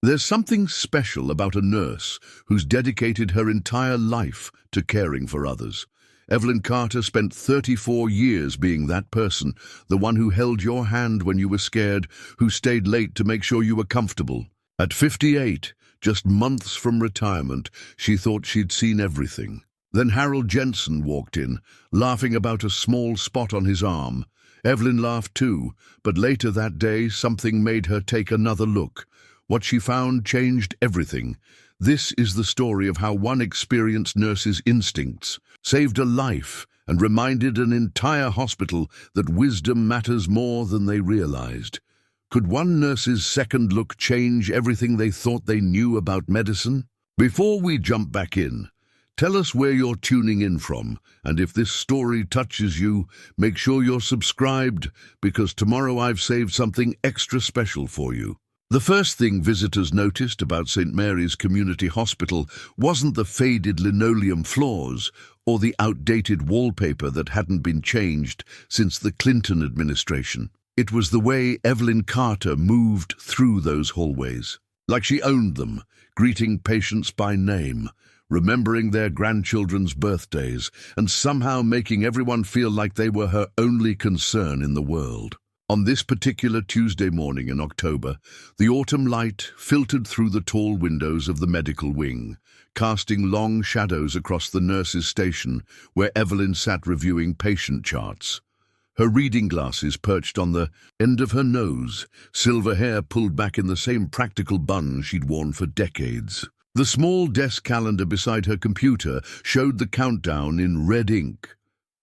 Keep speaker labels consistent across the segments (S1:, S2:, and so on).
S1: There's something special about a nurse who's dedicated her entire life to caring for others. Evelyn Carter spent 34 years being that person, the one who held your hand when you were scared, who stayed late to make sure you were comfortable. At 58, just months from retirement, she thought she'd seen everything. Then Harold Jensen walked in, laughing about a small spot on his arm. Evelyn laughed too, but later that day something made her take another look. What she found changed everything. This is the story of how one experienced nurse's instincts saved a life and reminded an entire hospital that wisdom matters more than they realized. Could one nurse's second look change everything they thought they knew about medicine? Before we jump back in, tell us where you're tuning in from, and if this story touches you, make sure you're subscribed, because tomorrow I've saved something extra special for you. The first thing visitors noticed about St. Mary's Community Hospital wasn't the faded linoleum floors or the outdated wallpaper that hadn't been changed since the Clinton administration. It was the way Evelyn Carter moved through those hallways, like she owned them, greeting patients by name, remembering their grandchildren's birthdays, and somehow making everyone feel like they were her only concern in the world. On this particular Tuesday morning in October, the autumn light filtered through the tall windows of the medical wing, casting long shadows across the nurses' station where Evelyn sat reviewing patient charts. Her reading glasses perched on the end of her nose, silver hair pulled back in the same practical bun she'd worn for decades. The small desk calendar beside her computer showed the countdown in red ink.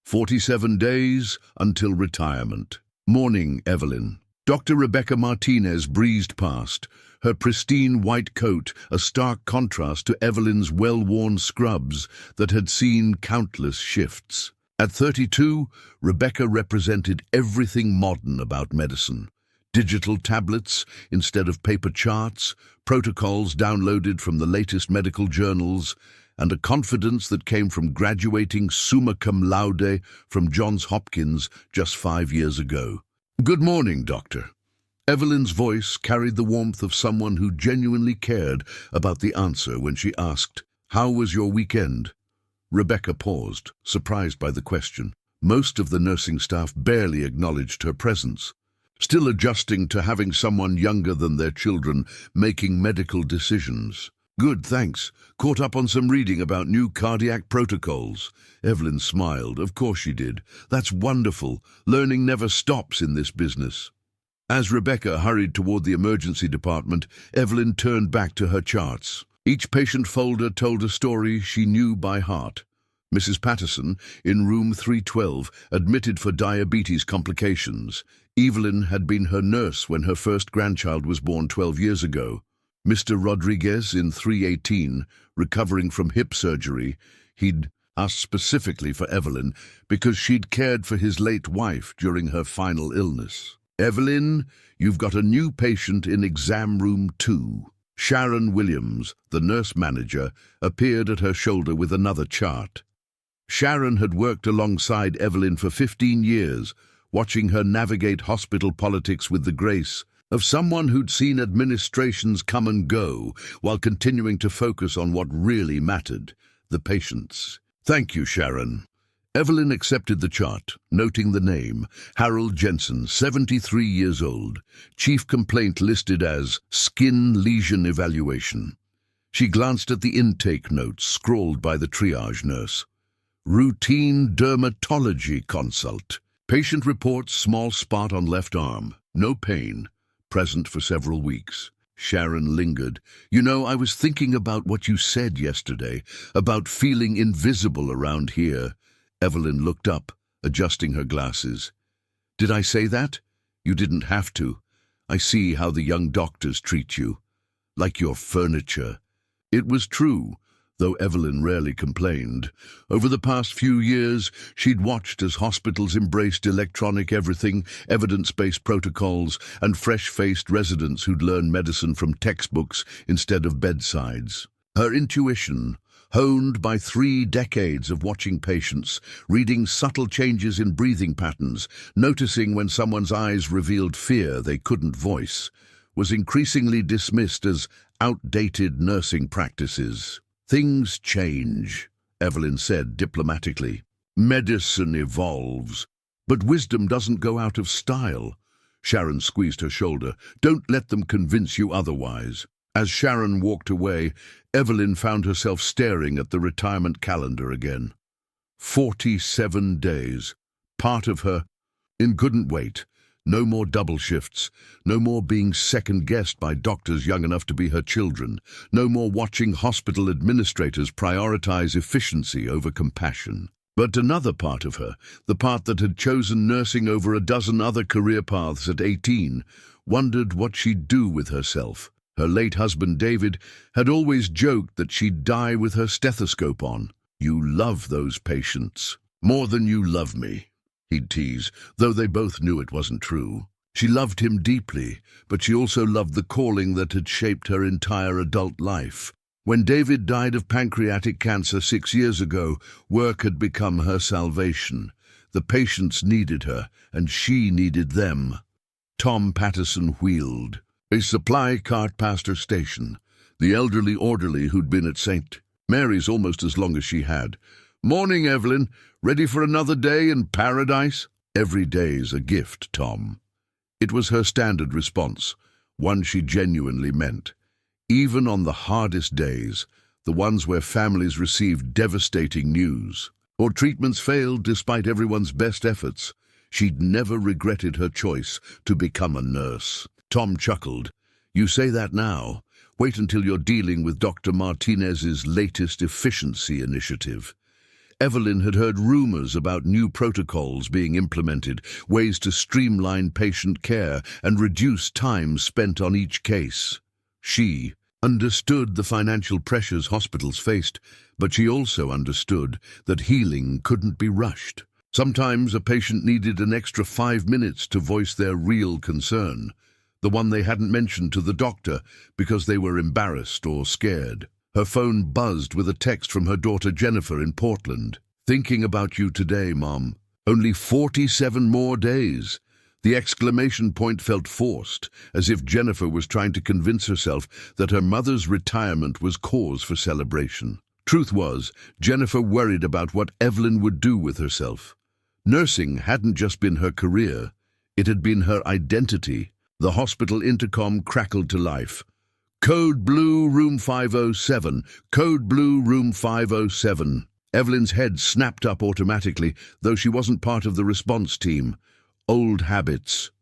S1: 47 days until retirement. "Morning, Evelyn." Dr. Rebecca Martinez breezed past, her pristine white coat a stark contrast to Evelyn's well-worn scrubs that had seen countless shifts. At 32, Rebecca represented everything modern about medicine. Digital tablets instead of paper charts, protocols downloaded from the latest medical journals, and a confidence that came from graduating summa cum laude from Johns Hopkins just 5 years ago. "Good morning, Doctor." Evelyn's voice carried the warmth of someone who genuinely cared about the answer when she asked, "How was your weekend?" Rebecca paused, surprised by the question. Most of the nursing staff barely acknowledged her presence, still adjusting to having someone younger than their children making medical decisions. "Good, thanks. Caught up on some reading about new cardiac protocols." Evelyn smiled. Of course she did. "That's wonderful. Learning never stops in this business." As Rebecca hurried toward the emergency department, Evelyn turned back to her charts. Each patient folder told a story she knew by heart. Mrs. Patterson, in room 312, admitted for diabetes complications. Evelyn had been her nurse when her first grandchild was born 12 years ago. Mr. Rodriguez, in 318, recovering from hip surgery, he'd asked specifically for Evelyn because she'd cared for his late wife during her final illness. "Evelyn, you've got a new patient in exam room 2. Sharon Williams, the nurse manager, appeared at her shoulder with another chart. Sharon had worked alongside Evelyn for 15 years, watching her navigate hospital politics with the grace of someone who'd seen administrations come and go while continuing to focus on what really mattered, the patients. "Thank you, Sharon." Evelyn accepted the chart, noting the name, Harold Jensen, 73 years old, chief complaint listed as skin lesion evaluation. She glanced at the intake notes scrawled by the triage nurse. Routine dermatology consult. Patient reports small spot on left arm, no pain, present for several weeks. Sharon lingered. "You know, I was thinking about what you said yesterday, about feeling invisible around here." Evelyn looked up, adjusting her glasses. "Did I say that? You didn't have to. I see how the young doctors treat you. Like your furniture." It was true, though Evelyn rarely complained. Over the past few years, she'd watched as hospitals embraced electronic everything, evidence-based protocols, and fresh-faced residents who'd learned medicine from textbooks instead of bedsides. Her intuition, honed by 3 decades of watching patients, reading subtle changes in breathing patterns, noticing when someone's eyes revealed fear they couldn't voice, was increasingly dismissed as outdated nursing practices. Things change, Evelyn said diplomatically. Medicine evolves, but wisdom doesn't go out of style. Sharon squeezed her shoulder. Don't let them convince you otherwise. As Sharon walked away, Evelyn found herself staring at the retirement calendar again. 47 days. Part of her couldn't wait. No more double shifts. No more being second-guessed by doctors young enough to be her children. No more watching hospital administrators prioritize efficiency over compassion. But another part of her, the part that had chosen nursing over a dozen other career paths at 18, wondered what she'd do with herself. Her late husband, David, had always joked that she'd die with her stethoscope on. You love those patients. More than you love me, he'd tease, though they both knew it wasn't true. She loved him deeply, but she also loved the calling that had shaped her entire adult life. When David died of pancreatic cancer 6 years ago, work had become her salvation. The patients needed her, and she needed them. Tom Patterson wheeled. A supply cart passed her station. The elderly orderly who'd been at St. Mary's almost as long as she had. Morning, Evelyn. Ready for another day in paradise? Every day's a gift, Tom. It was her standard response, one she genuinely meant. Even on the hardest days, the ones where families received devastating news, or treatments failed despite everyone's best efforts, she'd never regretted her choice to become a nurse. Tom chuckled. You say that now. Wait until you're dealing with Dr. Martinez's latest efficiency initiative. Evelyn had heard rumors about new protocols being implemented, ways to streamline patient care and reduce time spent on each case. She understood the financial pressures hospitals faced, but she also understood that healing couldn't be rushed. Sometimes a patient needed an extra 5 minutes to voice their real concern, the one they hadn't mentioned to the doctor because they were embarrassed or scared. Her phone buzzed with a text from her daughter Jennifer in Portland. Thinking about you today, Mom. Only 47 more days. The exclamation point felt forced, as if Jennifer was trying to convince herself that her mother's retirement was cause for celebration. Truth was, Jennifer worried about what Evelyn would do with herself. Nursing hadn't just been her career, it had been her identity. The hospital intercom crackled to life. Code Blue, Room 507. Code Blue, Room 507. Evelyn's head snapped up automatically, though she wasn't part of the response team. Old habits.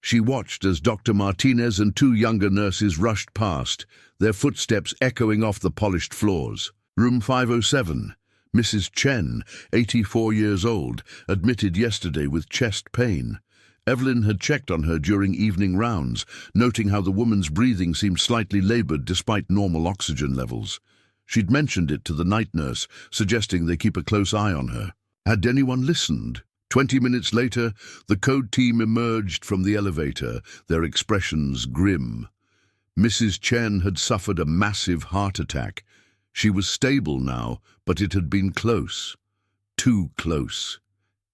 S1: She watched as Dr. Martinez and 2 younger nurses rushed past, their footsteps echoing off the polished floors. Room 507. Mrs. Chen, 84 years old, admitted yesterday with chest pain. Evelyn had checked on her during evening rounds, noting how the woman's breathing seemed slightly labored despite normal oxygen levels. She'd mentioned it to the night nurse, suggesting they keep a close eye on her. Had anyone listened? 20 minutes later, the code team emerged from the elevator, their expressions grim. Mrs. Chen had suffered a massive heart attack. She was stable now, but it had been close. Too close.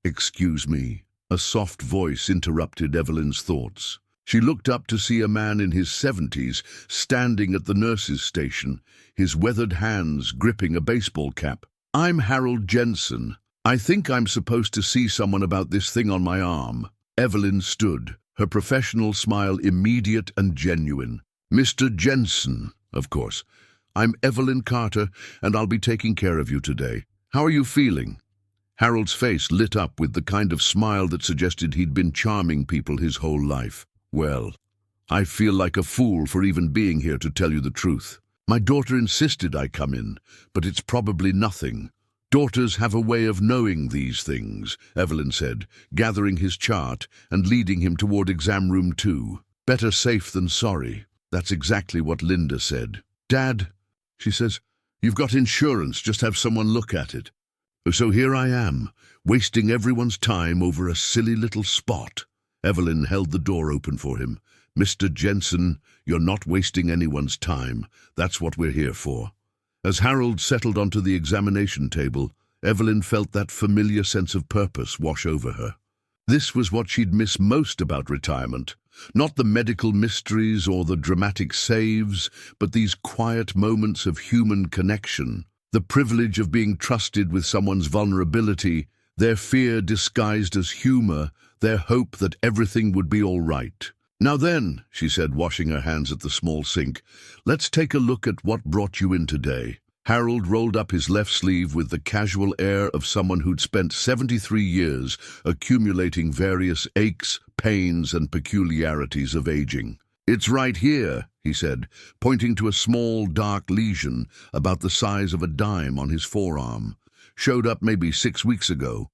S1: Excuse me. A soft voice interrupted Evelyn's thoughts. She looked up to see a man in his 70s standing at the nurse's station, his weathered hands gripping a baseball cap. I'm Harold Jensen. I think I'm supposed to see someone about this thing on my arm. Evelyn stood, her professional smile immediate and genuine. Mr. Jensen, of course. I'm Evelyn Carter, and I'll be taking care of you today. How are you feeling? Harold's face lit up with the kind of smile that suggested he'd been charming people his whole life. Well, I feel like a fool for even being here, to tell you the truth. My daughter insisted I come in, but it's probably nothing. Daughters have a way of knowing these things, Evelyn said, gathering his chart and leading him toward exam room 2. Better safe than sorry. That's exactly what Linda said. Dad, she says, you've got insurance, just have someone look at it. So here I am, wasting everyone's time over a silly little spot. Evelyn held the door open for him. Mr. Jensen, you're not wasting anyone's time. That's what we're here for. As Harold settled onto the examination table, Evelyn felt that familiar sense of purpose wash over her. This was what she'd miss most about retirement. Not the medical mysteries or the dramatic saves, but these quiet moments of human connection. The privilege of being trusted with someone's vulnerability, their fear disguised as humor, their hope that everything would be all right. "Now then," she said, washing her hands at the small sink, "let's take a look at what brought you in today." Harold rolled up his left sleeve with the casual air of someone who'd spent 73 years accumulating various aches, pains, and peculiarities of aging. "It's right here," he said, pointing to a small, dark lesion about the size of a dime on his forearm. "Showed up maybe 6 weeks ago.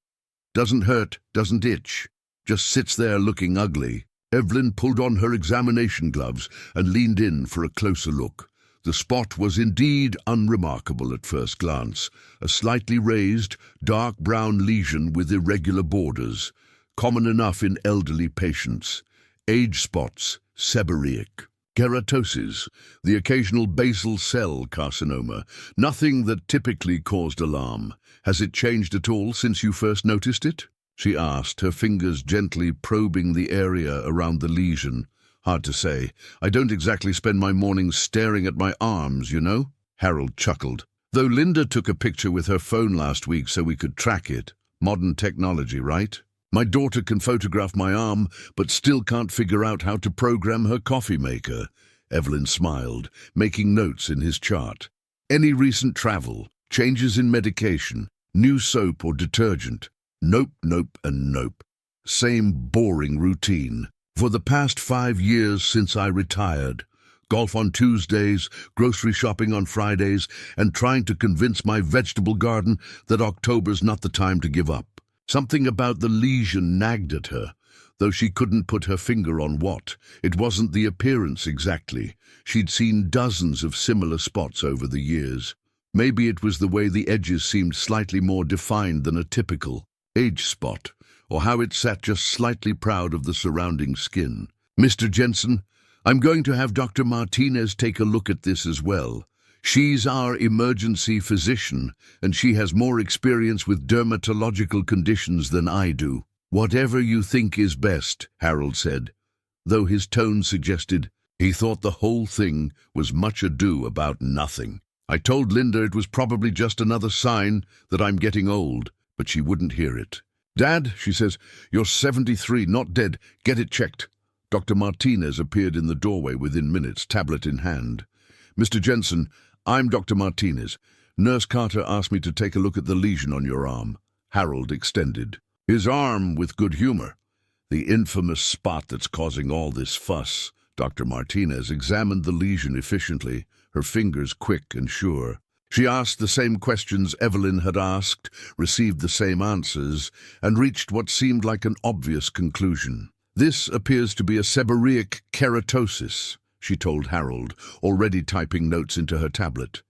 S1: Doesn't hurt, doesn't itch. Just sits there looking ugly." Evelyn pulled on her examination gloves and leaned in for a closer look. The spot was indeed unremarkable at first glance, a slightly raised, dark brown lesion with irregular borders, common enough in elderly patients. Age spots, seborrheic. Keratosis, the occasional basal cell carcinoma, nothing that typically caused alarm. "Has it changed at all since you first noticed it?" she asked, her fingers gently probing the area around the lesion. "Hard to say. I don't exactly spend my mornings staring at my arms, you know." Harold chuckled. "Though Linda took a picture with her phone last week so we could track it. Modern technology, right? My daughter can photograph my arm, but still can't figure out how to program her coffee maker." Evelyn smiled, making notes in his chart. "Any recent travel? Changes in medication? New soap or detergent?" "Nope, nope, and nope. Same boring routine. For the past 5 years since I retired. Golf on Tuesdays, grocery shopping on Fridays, and trying to convince my vegetable garden that October's not the time to give up." Something about the lesion nagged at her, though she couldn't put her finger on what. It wasn't the appearance exactly. She'd seen dozens of similar spots over the years. Maybe it was the way the edges seemed slightly more defined than a typical age spot, or how it sat just slightly proud of the surrounding skin. "Mr. Jensen, I'm going to have Dr. Martinez take a look at this as well. She's our emergency physician, and she has more experience with dermatological conditions than I do." "Whatever you think is best," Harold said, though his tone suggested he thought the whole thing was much ado about nothing. "I told Linda it was probably just another sign that I'm getting old, but she wouldn't hear it. 'Dad,' she says, 'you're 73, not dead. Get it checked.'" Dr. Martinez appeared in the doorway within minutes, tablet in hand. "Mr. Jensen, I'm Dr. Martinez. Nurse Carter asked me to take a look at the lesion on your arm." Harold extended his arm with good humor. "The infamous spot that's causing all this fuss." Dr. Martinez examined the lesion efficiently, her fingers quick and sure. She asked the same questions Evelyn had asked, received the same answers, and reached what seemed like an obvious conclusion. "This appears to be a seborrheic keratosis," she told Harold, already typing notes into her tablet.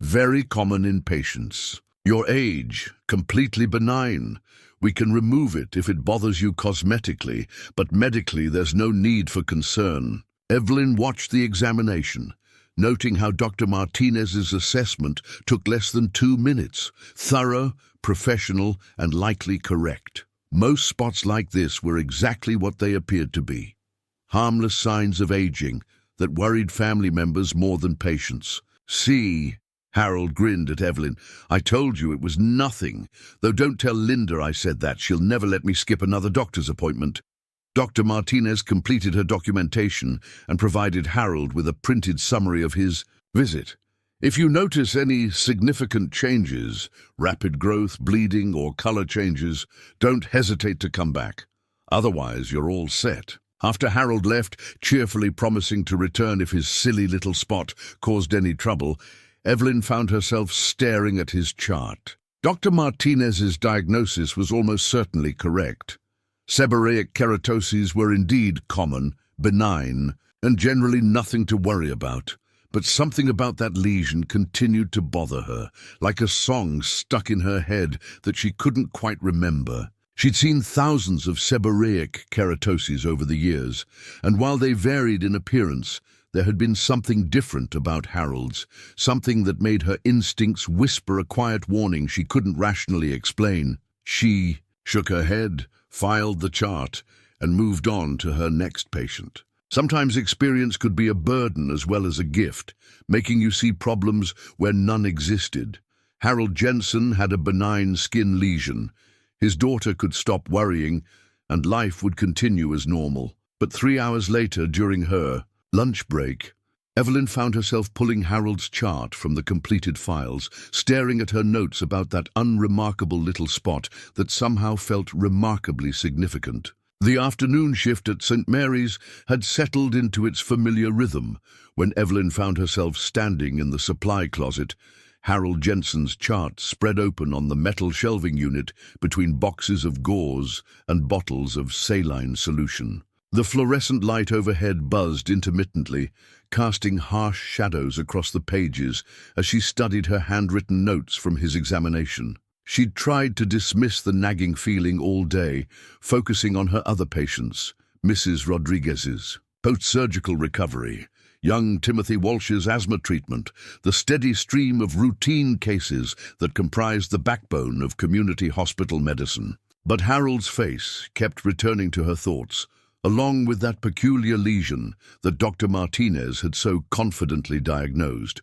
S1: "Very common in patients. Your age, completely benign. We can remove it if it bothers you cosmetically, but medically there's no need for concern." Evelyn watched the examination, noting how Dr. Martinez's assessment took less than 2 minutes, thorough, professional, and likely correct. Most spots like this were exactly what they appeared to be. Harmless signs of aging that worried family members more than patients. "See," Harold grinned at Evelyn, "I told you it was nothing. Though don't tell Linda I said that. She'll never let me skip another doctor's appointment." Dr. Martinez completed her documentation and provided Harold with a printed summary of his visit. "If you notice any significant changes, rapid growth, bleeding, or color changes, don't hesitate to come back. Otherwise, you're all set." After Harold left, cheerfully promising to return if his silly little spot caused any trouble, Evelyn found herself staring at his chart. Dr. Martinez's diagnosis was almost certainly correct. Seborrheic keratoses were indeed common, benign, and generally nothing to worry about. But something about that lesion continued to bother her, like a song stuck in her head that she couldn't quite remember. She'd seen thousands of seborrheic keratoses over the years, and while they varied in appearance, there had been something different about Harold's, something that made her instincts whisper a quiet warning she couldn't rationally explain. She shook her head, filed the chart, and moved on to her next patient. Sometimes experience could be a burden as well as a gift, making you see problems where none existed. Harold Jensen had a benign skin lesion. His daughter could stop worrying, and life would continue as normal. But 3 hours later, during her lunch break, Evelyn found herself pulling Harold's chart from the completed files, staring at her notes about that unremarkable little spot that somehow felt remarkably significant. The afternoon shift at St. Mary's had settled into its familiar rhythm when Evelyn found herself standing in the supply closet, Harold Jensen's chart spread open on the metal shelving unit between boxes of gauze and bottles of saline solution. The fluorescent light overhead buzzed intermittently, casting harsh shadows across the pages as she studied her handwritten notes from his examination. She'd tried to dismiss the nagging feeling all day, focusing on her other patients, Mrs. Rodriguez's post-surgical recovery, young Timothy Walsh's asthma treatment, the steady stream of routine cases that comprised the backbone of community hospital medicine. But Harold's face kept returning to her thoughts, along with that peculiar lesion that Dr. Martinez had so confidently diagnosed.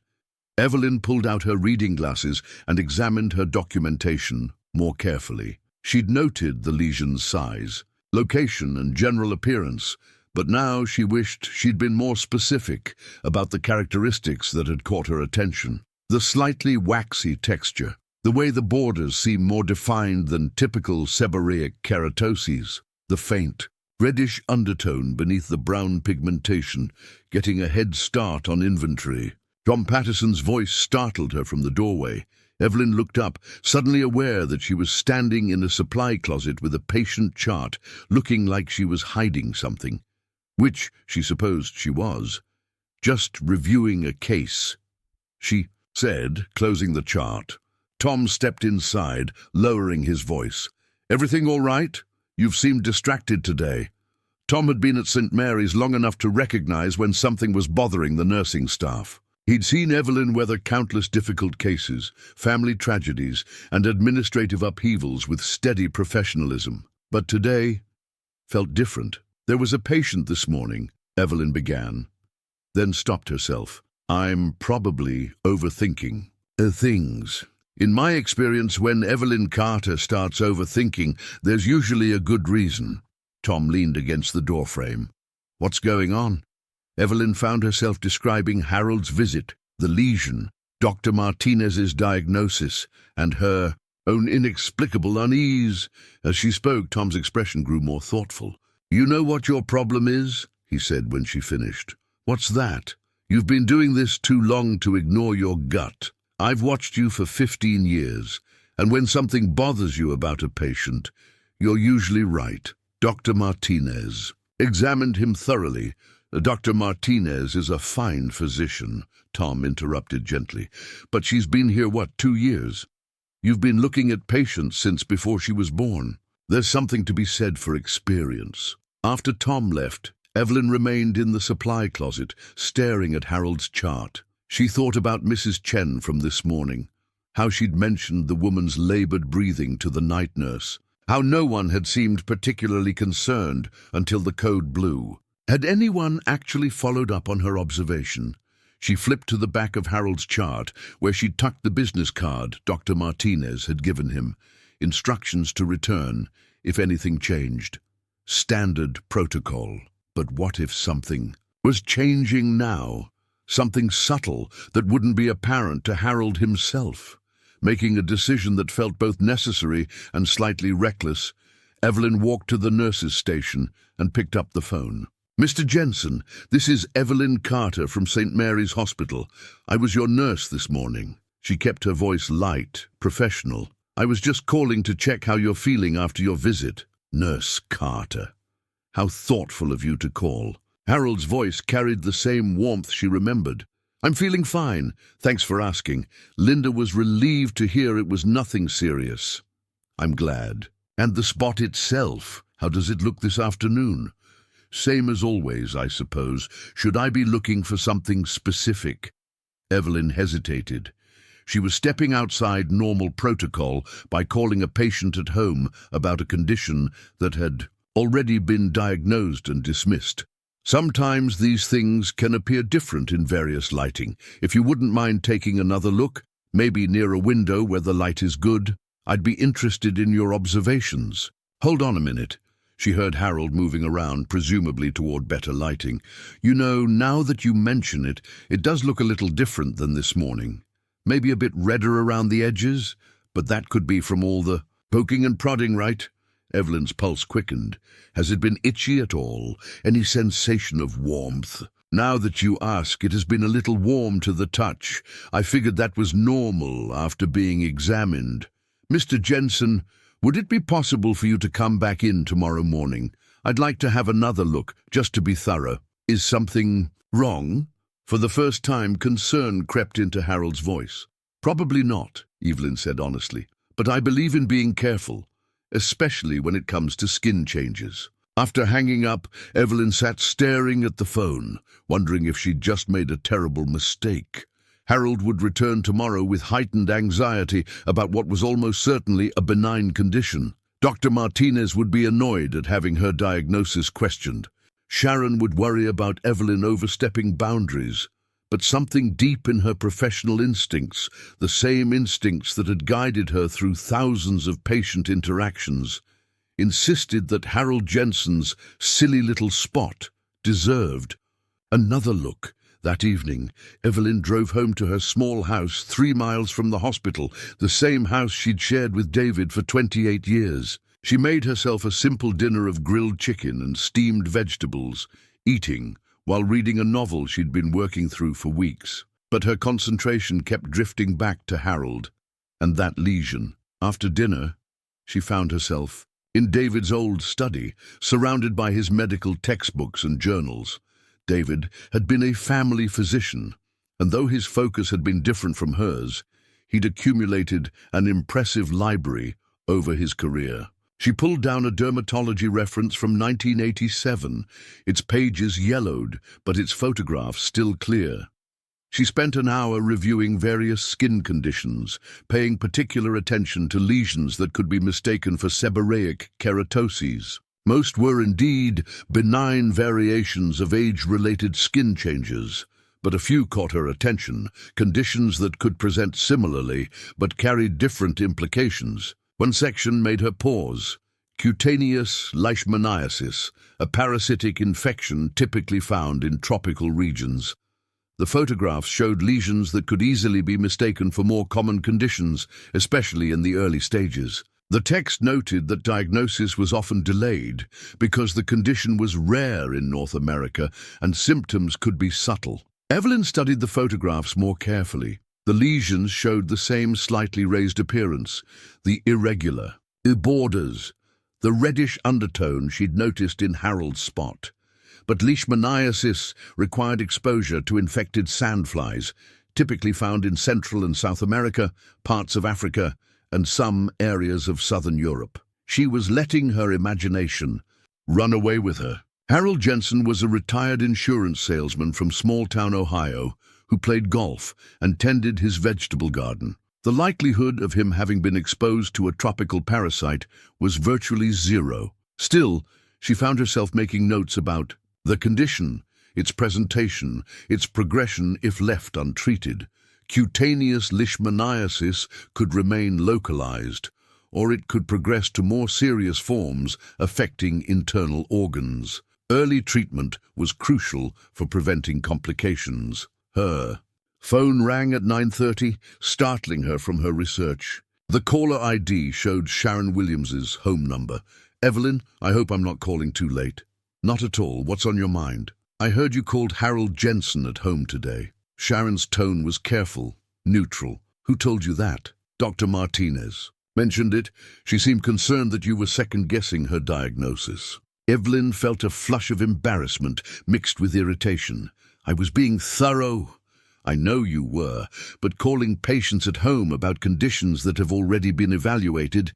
S1: Evelyn pulled out her reading glasses and examined her documentation more carefully. She'd noted the lesion's size, location, and general appearance, but now she wished she'd been more specific about the characteristics that had caught her attention. The slightly waxy texture, the way the borders seemed more defined than typical seborrheic keratoses, the faint, reddish undertone beneath the brown pigmentation, getting a head start on inventory. John Patterson's voice startled her from the doorway. Evelyn looked up, suddenly aware that she was standing in a supply closet with a patient chart, looking like she was hiding something, which she supposed she was. Just reviewing a case, she said, closing the chart. Tom stepped inside, lowering his voice. "Everything all right? You've seemed distracted today." Tom had been at St. Mary's long enough to recognize when something was bothering the nursing staff. He'd seen Evelyn weather countless difficult cases, family tragedies, and administrative upheavals with steady professionalism. But today felt different. "There was a patient this morning," Evelyn began, then stopped herself. "I'm probably overthinking things. In my experience, when Evelyn Carter starts overthinking, there's usually a good reason." Tom leaned against the doorframe. "What's going on?" Evelyn found herself describing Harold's visit, the lesion, Dr. Martinez's diagnosis, and her own inexplicable unease. As she spoke, Tom's expression grew more thoughtful. "You know what your problem is?" he said when she finished. "What's that? You've been doing this too long to ignore your gut. I've watched you for 15 years, and when something bothers you about a patient, you're usually right." Dr. Martinez examined him thoroughly. "Dr. Martinez is a fine physician," Tom interrupted gently. "But she's been here, 2 years? You've been looking at patients since before she was born." There's something to be said for experience. After Tom left, Evelyn remained in the supply closet, staring at Harold's chart. She thought about Mrs. Chen from this morning, how she'd mentioned the woman's labored breathing to the night nurse, how no one had seemed particularly concerned until the code blew. Had anyone actually followed up on her observation? She flipped to the back of Harold's chart, where she'd tucked the business card Dr. Martinez had given him. Instructions to return, if anything changed. Standard protocol. But what if something was changing now? Something subtle that wouldn't be apparent to Harold himself. Making a decision that felt both necessary and slightly reckless, Evelyn walked to the nurse's station and picked up the phone. "Mr. Jensen, this is Evelyn Carter from St. Mary's Hospital. I was your nurse this morning." She kept her voice light, professional. "I was just calling to check how you're feeling after your visit." "Nurse Carter. How thoughtful of you to call." Harold's voice carried the same warmth she remembered. "I'm feeling fine. Thanks for asking. Linda was relieved to hear it was nothing serious." "I'm glad. And the spot itself, how does it look this afternoon?" "Same as always, I suppose. Should I be looking for something specific?" Evelyn hesitated. She was stepping outside normal protocol by calling a patient at home about a condition that had already been diagnosed and dismissed. Sometimes these things can appear different in various lighting. If you wouldn't mind taking another look, maybe near a window where the light is good, I'd be interested in your observations. Hold on a minute. She heard Harold moving around, presumably toward better lighting. You know, now that you mention it, it does look a little different than this morning. Maybe a bit redder around the edges, but that could be from all the poking and prodding, right? Evelyn's pulse quickened. Has it been itchy at all? Any sensation of warmth? Now that you ask, it has been a little warm to the touch. I figured that was normal after being examined. Mr. Jensen, would it be possible for you to come back in tomorrow morning? I'd like to have another look, just to be thorough. Is something wrong? For the first time, concern crept into Harold's voice. Probably not, Evelyn said honestly, but I believe in being careful, especially when it comes to skin changes. After hanging up, Evelyn sat staring at the phone, wondering if she'd just made a terrible mistake. Harold would return tomorrow with heightened anxiety about what was almost certainly a benign condition. Dr. Martinez would be annoyed at having her diagnosis questioned. Sharon would worry about Evelyn overstepping boundaries. But something deep in her professional instincts, the same instincts that had guided her through thousands of patient interactions, insisted that Harold Jensen's silly little spot deserved another look. That evening, Evelyn drove home to her small house 3 miles from the hospital, the same house she'd shared with David for 28 years. She made herself a simple dinner of grilled chicken and steamed vegetables, eating while reading a novel she'd been working through for weeks. But her concentration kept drifting back to Harold and that lesion. After dinner, she found herself in David's old study, surrounded by his medical textbooks and journals. David had been a family physician, and though his focus had been different from hers, he'd accumulated an impressive library over his career. She pulled down a dermatology reference from 1987, its pages yellowed, but its photographs still clear. She spent an hour reviewing various skin conditions, paying particular attention to lesions that could be mistaken for seborrheic keratoses. Most were indeed benign variations of age-related skin changes, but a few caught her attention, conditions that could present similarly but carried different implications. One section made her pause. Cutaneous leishmaniasis, a parasitic infection typically found in tropical regions. The photographs showed lesions that could easily be mistaken for more common conditions, especially in the early stages. The text noted that diagnosis was often delayed because the condition was rare in North America and symptoms could be subtle. Evelyn studied the photographs more carefully. The lesions showed the same slightly raised appearance, the irregular borders, the reddish undertone she'd noticed in Harold's spot. But leishmaniasis required exposure to infected sandflies, typically found in Central and South America, parts of Africa, and some areas of Southern Europe. She was letting her imagination run away with her. Harold Jensen was a retired insurance salesman from small-town Ohio who played golf and tended his vegetable garden. The likelihood of him having been exposed to a tropical parasite was virtually zero. Still, she found herself making notes about the condition, its presentation, its progression if left untreated. Cutaneous leishmaniasis could remain localized, or it could progress to more serious forms affecting internal organs. Early treatment was crucial for preventing complications. Her phone rang at 9:30, startling her from her research. The caller ID showed Sharon Williams's home number. Evelyn, I hope I'm not calling too late. Not at all. What's on your mind? I heard you called Harold Jensen at home today. Sharon's tone was careful, neutral. Who told you that? Dr. Martinez. Mentioned it. She seemed concerned that you were second-guessing her diagnosis. Evelyn felt a flush of embarrassment mixed with irritation. I was being thorough. I know you were, but calling patients at home about conditions that have already been evaluated,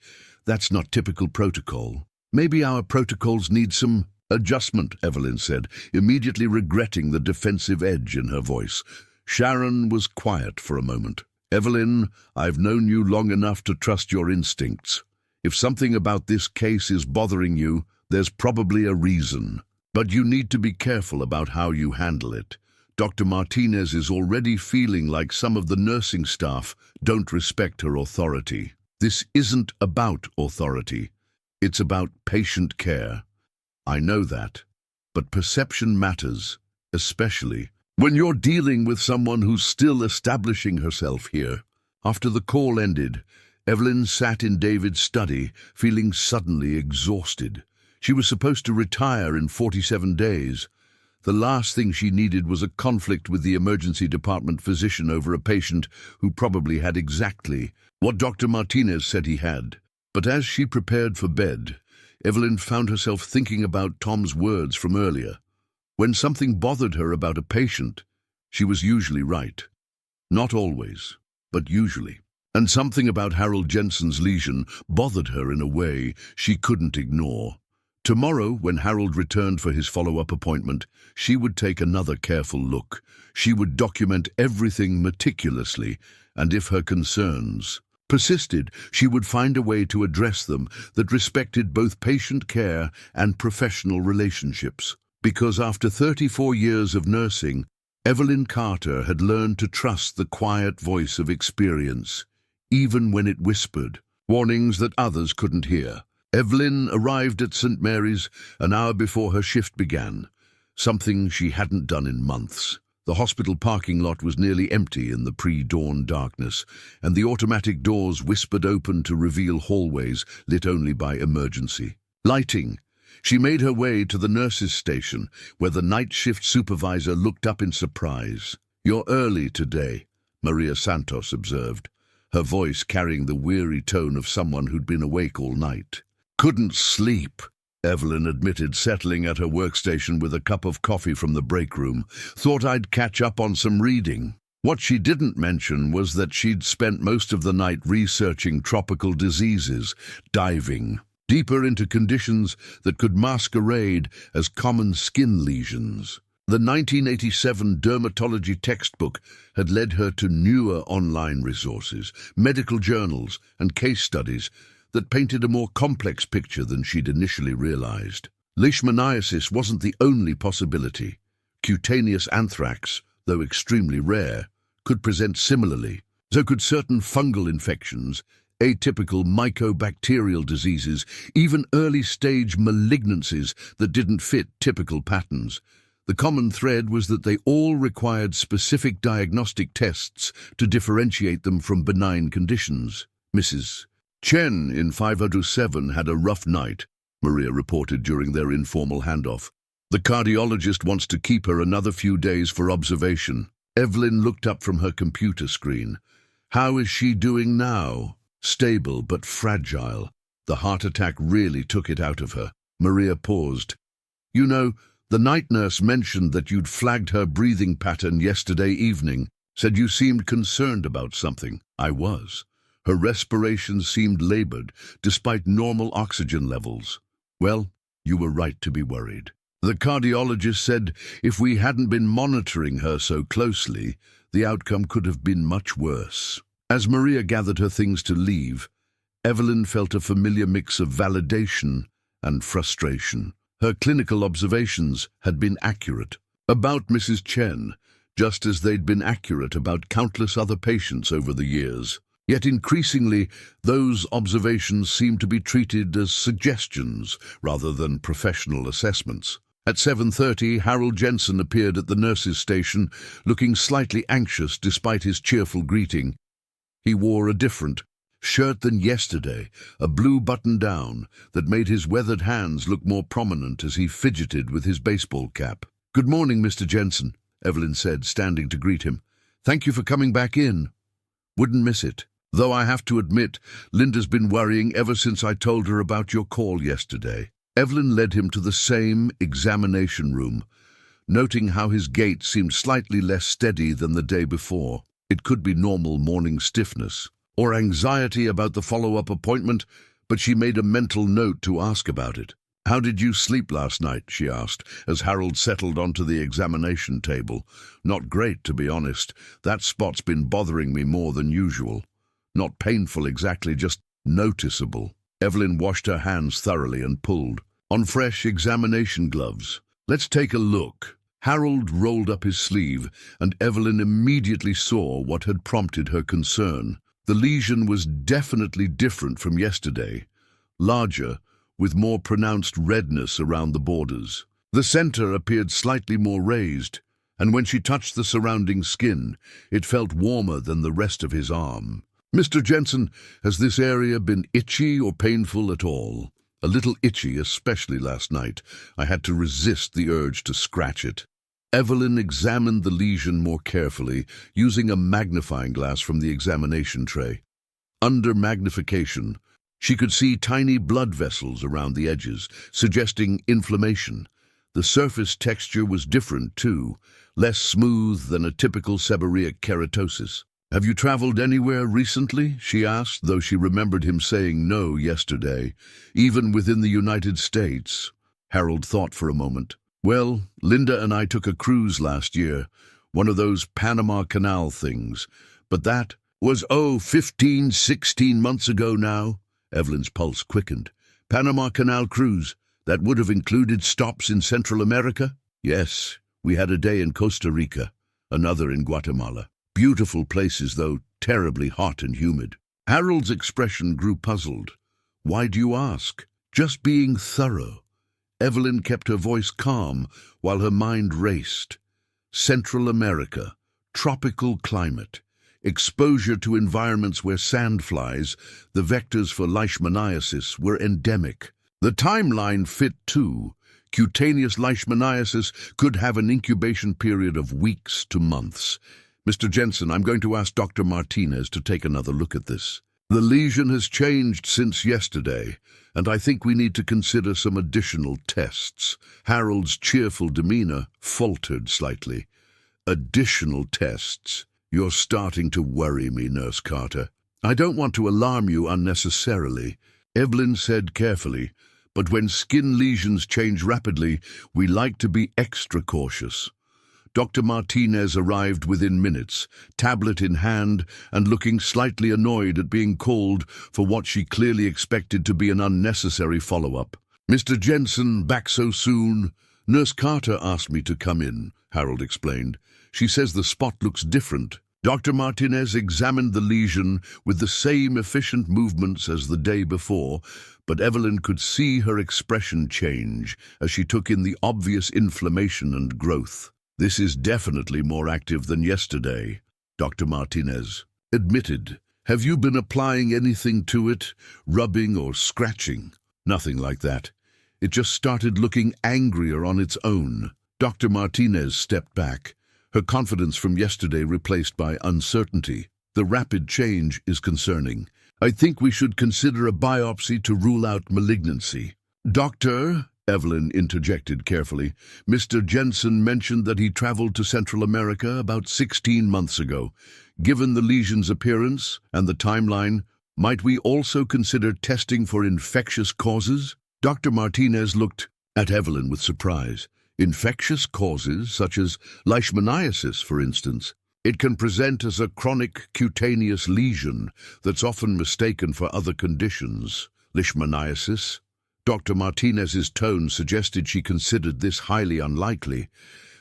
S1: that's not typical protocol. Maybe our protocols need some adjustment, Evelyn said, immediately regretting the defensive edge in her voice. Sharon was quiet for a moment. Evelyn, I've known you long enough to trust your instincts. If something about this case is bothering you, there's probably a reason. But you need to be careful about how you handle it. Dr. Martinez is already feeling like some of the nursing staff don't respect her authority. This isn't about authority. It's about patient care. I know that. But perception matters, especially when you're dealing with someone who's still establishing herself here. After the call ended, Evelyn sat in David's study, feeling suddenly exhausted. She was supposed to retire in 47 days. The last thing she needed was a conflict with the emergency department physician over a patient who probably had exactly what Dr. Martinez said he had. But as she prepared for bed, Evelyn found herself thinking about Tom's words from earlier. When something bothered her about a patient, she was usually right. Not always, but usually. And something about Harold Jensen's lesion bothered her in a way she couldn't ignore. Tomorrow, when Harold returned for his follow-up appointment, she would take another careful look. She would document everything meticulously, and if her concerns persisted, she would find a way to address them that respected both patient care and professional relationships. Because after 34 years of nursing, Evelyn Carter had learned to trust the quiet voice of experience, even when it whispered warnings that others couldn't hear. Evelyn arrived at St. Mary's an hour before her shift began, something she hadn't done in months. The hospital parking lot was nearly empty in the pre-dawn darkness, and the automatic doors whispered open to reveal hallways lit only by emergency lighting. She made her way to the nurses' station, where the night shift supervisor looked up in surprise. "You're early today," Maria Santos observed, her voice carrying the weary tone of someone who'd been awake all night. "Couldn't sleep," Evelyn admitted, settling at her workstation with a cup of coffee from the break room. "Thought I'd catch up on some reading." What she didn't mention was that she'd spent most of the night researching tropical diseases, diving deeper into conditions that could masquerade as common skin lesions. The 1987 dermatology textbook had led her to newer online resources, medical journals, and case studies that painted a more complex picture than she'd initially realized. Leishmaniasis wasn't the only possibility. Cutaneous anthrax, though extremely rare, could present similarly. So could certain fungal infections, atypical mycobacterial diseases, even early-stage malignancies that didn't fit typical patterns. The common thread was that they all required specific diagnostic tests to differentiate them from benign conditions. Mrs. Chen in 507 had a rough night, Maria reported during their informal handoff. The cardiologist wants to keep her another few days for observation. Evelyn looked up from her computer screen. How is she doing now? Stable but fragile. The heart attack really took it out of her. Maria paused. "You know, the night nurse mentioned that you'd flagged her breathing pattern yesterday evening, said you seemed concerned about something." "I was. Her respiration seemed labored, despite normal oxygen levels." "Well, you were right to be worried. The cardiologist said if we hadn't been monitoring her so closely, the outcome could have been much worse." As Maria gathered her things to leave, Evelyn felt a familiar mix of validation and frustration. Her clinical observations had been accurate about Mrs. Chen, just as they'd been accurate about countless other patients over the years. Yet increasingly, those observations seemed to be treated as suggestions rather than professional assessments. At 7:30, Harold Jensen appeared at the nurses' station, looking slightly anxious despite his cheerful greeting. He wore a different shirt than yesterday, a blue button-down that made his weathered hands look more prominent as he fidgeted with his baseball cap. "Good morning, Mr. Jensen," Evelyn said, standing to greet him. "Thank you for coming back in. Wouldn't miss it. Though I have to admit, Linda's been worrying ever since I told her about your call yesterday." Evelyn led him to the same examination room, noting how his gait seemed slightly less steady than the day before. It could be normal morning stiffness or anxiety about the follow-up appointment, but she made a mental note to ask about it. "How did you sleep last night?" she asked, as Harold settled onto the examination table. "Not great, to be honest. That spot's been bothering me more than usual. Not painful exactly, just noticeable." Evelyn washed her hands thoroughly and pulled on fresh examination gloves. "Let's take a look." Harold rolled up his sleeve, and Evelyn immediately saw what had prompted her concern. The lesion was definitely different from yesterday, larger, with more pronounced redness around the borders. The center appeared slightly more raised, and when she touched the surrounding skin, it felt warmer than the rest of his arm. "Mr. Jensen, has this area been itchy or painful at all?" "A little itchy, especially last night. I had to resist the urge to scratch it." Evelyn examined the lesion more carefully, using a magnifying glass from the examination tray. Under magnification, she could see tiny blood vessels around the edges, suggesting inflammation. The surface texture was different, too, less smooth than a typical seborrheic keratosis. "Have you traveled anywhere recently?" she asked, though she remembered him saying no yesterday, even within the United States. Harold thought for a moment. "Well, Linda and I took a cruise last year, one of those Panama Canal things. But that was, 15, 16 months ago now." Evelyn's pulse quickened. "Panama Canal cruise, that would have included stops in Central America?" "Yes, we had a day in Costa Rica, another in Guatemala. Beautiful places, though terribly hot and humid." Harold's expression grew puzzled. "Why do you ask?" "Just being thorough." Evelyn kept her voice calm while her mind raced. Central America, tropical climate, exposure to environments where sandflies, the vectors for leishmaniasis, were endemic. The timeline fit too. Cutaneous leishmaniasis could have an incubation period of weeks to months. "Mr. Jensen, I'm going to ask Dr. Martinez to take another look at this. The lesion has changed since yesterday, and I think we need to consider some additional tests." Harold's cheerful demeanor faltered slightly. "Additional tests? You're starting to worry me, Nurse Carter." "I don't want to alarm you unnecessarily," Evelyn said carefully, "but when skin lesions change rapidly, we like to be extra cautious." Dr. Martinez arrived within minutes, tablet in hand and looking slightly annoyed at being called for what she clearly expected to be an unnecessary follow-up. "Mr. Jensen, back so soon?" "Nurse Carter asked me to come in," Harold explained. "She says the spot looks different." Dr. Martinez examined the lesion with the same efficient movements as the day before, but Evelyn could see her expression change as she took in the obvious inflammation and growth. "This is definitely more active than yesterday," Dr. Martinez admitted. "Have you been applying anything to it, rubbing or scratching?" "Nothing like that. It just started looking angrier on its own." Dr. Martinez stepped back, her confidence from yesterday replaced by uncertainty. "The rapid change is concerning. I think we should consider a biopsy to rule out malignancy." "Doctor," Evelyn interjected carefully, "Mr. Jensen mentioned that he traveled to Central America about 16 months ago. Given the lesion's appearance and the timeline, might we also consider testing for infectious causes?" Dr. Martinez looked at Evelyn with surprise. "Infectious causes, such as leishmaniasis, for instance? It can present as a chronic cutaneous lesion that's often mistaken for other conditions." "Leishmaniasis?" Dr. Martinez's tone suggested she considered this highly unlikely.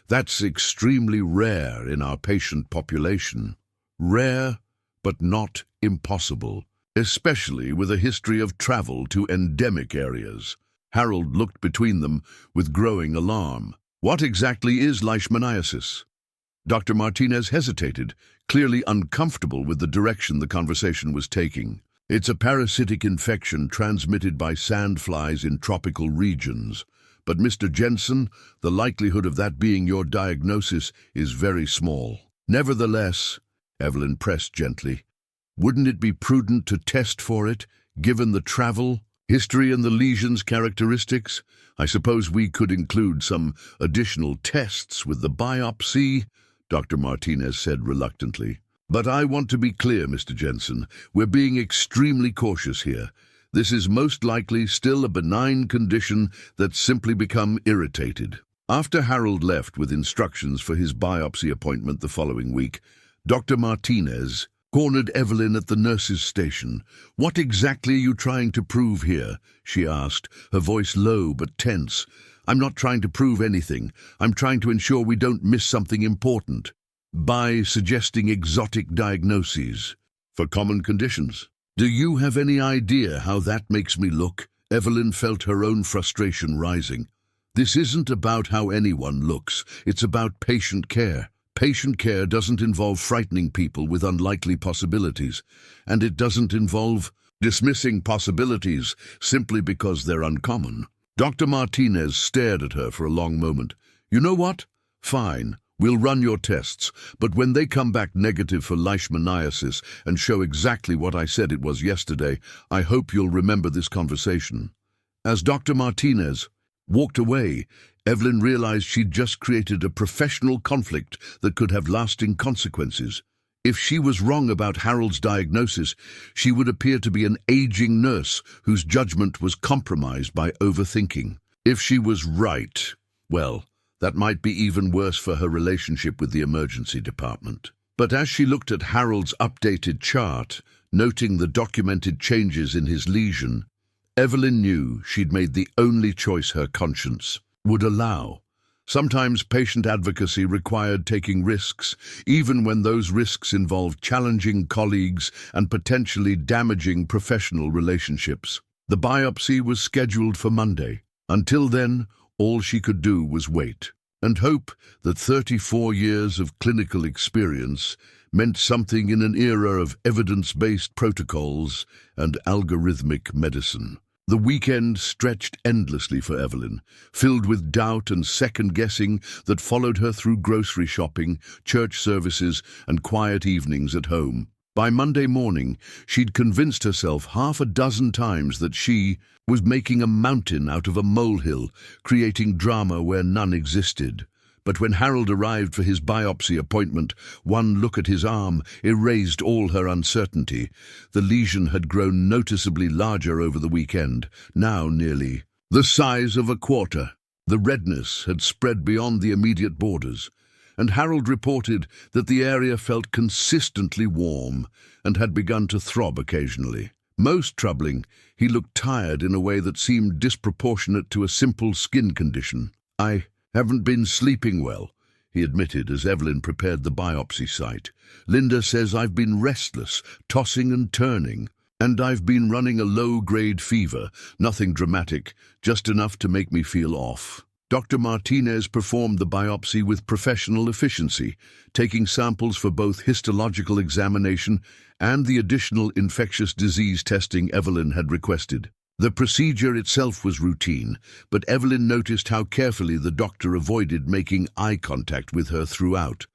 S1: "That's extremely rare in our patient population." "Rare, but not impossible, especially with a history of travel to endemic areas." Harold looked between them with growing alarm. "What exactly is leishmaniasis?" Dr. Martinez hesitated, clearly uncomfortable with the direction the conversation was taking. "It's a parasitic infection transmitted by sandflies in tropical regions. But Mr. Jensen, the likelihood of that being your diagnosis is very small." "Nevertheless," Evelyn pressed gently, "wouldn't it be prudent to test for it, given the travel, history and the lesion's characteristics? I suppose we could include some additional tests with the biopsy," Dr. Martinez said reluctantly. "But I want to be clear, Mr. Jensen. We're being extremely cautious here. This is most likely still a benign condition that's simply become irritated. After Harold left with instructions for his biopsy appointment the following week, Dr. Martinez cornered Evelyn at the nurse's station. "What exactly are you trying to prove here?" she asked, her voice low but tense. "I'm not trying to prove anything. I'm trying to ensure we don't miss something important by suggesting exotic diagnoses for common conditions. Do you have any idea how that makes me look?" Evelyn felt her own frustration rising. "This isn't about how anyone looks. It's about patient care. Patient care doesn't involve frightening people with unlikely possibilities, and it doesn't involve dismissing possibilities simply because they're uncommon." Dr. Martinez stared at her for a long moment. "You know what? Fine. We'll run your tests, but when they come back negative for leishmaniasis and show exactly what I said it was yesterday, I hope you'll remember this conversation." As Dr. Martinez walked away, Evelyn realized she'd just created a professional conflict that could have lasting consequences. If she was wrong about Harold's diagnosis, she would appear to be an aging nurse whose judgment was compromised by overthinking. If she was right, well, that might be even worse for her relationship with the emergency department. But as she looked at Harold's updated chart, noting the documented changes in his lesion, Evelyn knew she'd made the only choice her conscience would allow. Sometimes patient advocacy required taking risks, even when those risks involved challenging colleagues and potentially damaging professional relationships. The biopsy was scheduled for Monday. Until then, all she could do was wait and hope that 34 years of clinical experience meant something in an era of evidence-based protocols and algorithmic medicine. The weekend stretched endlessly for Evelyn, filled with doubt and second-guessing that followed her through grocery shopping, church services, and quiet evenings at home. By Monday morning, she'd convinced herself half a dozen times that she was making a mountain out of a molehill, creating drama where none existed. But when Harold arrived for his biopsy appointment, one look at his arm erased all her uncertainty. The lesion had grown noticeably larger over the weekend, now nearly the size of a quarter. The redness had spread beyond the immediate borders, and Harold reported that the area felt consistently warm and had begun to throb occasionally. Most troubling, he looked tired in a way that seemed disproportionate to a simple skin condition. "I haven't been sleeping well," he admitted as Evelyn prepared the biopsy site. "Linda says I've been restless, tossing and turning, and I've been running a low-grade fever, nothing dramatic, just enough to make me feel off." Dr. Martinez performed the biopsy with professional efficiency, taking samples for both histological examination and the additional infectious disease testing Evelyn had requested. The procedure itself was routine, but Evelyn noticed how carefully the doctor avoided making eye contact with her throughout.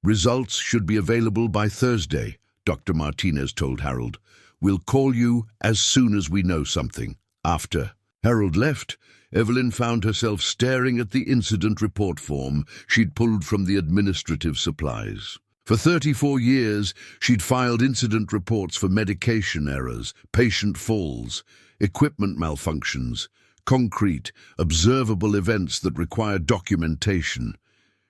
S1: "Results should be available by Thursday," Dr. Martinez told Harold. "We'll call you as soon as we know something." After Harold left, Evelyn found herself staring at the incident report form she'd pulled from the administrative supplies. For 34 years, she'd filed incident reports for medication errors, patient falls, equipment malfunctions, concrete, observable events that required documentation.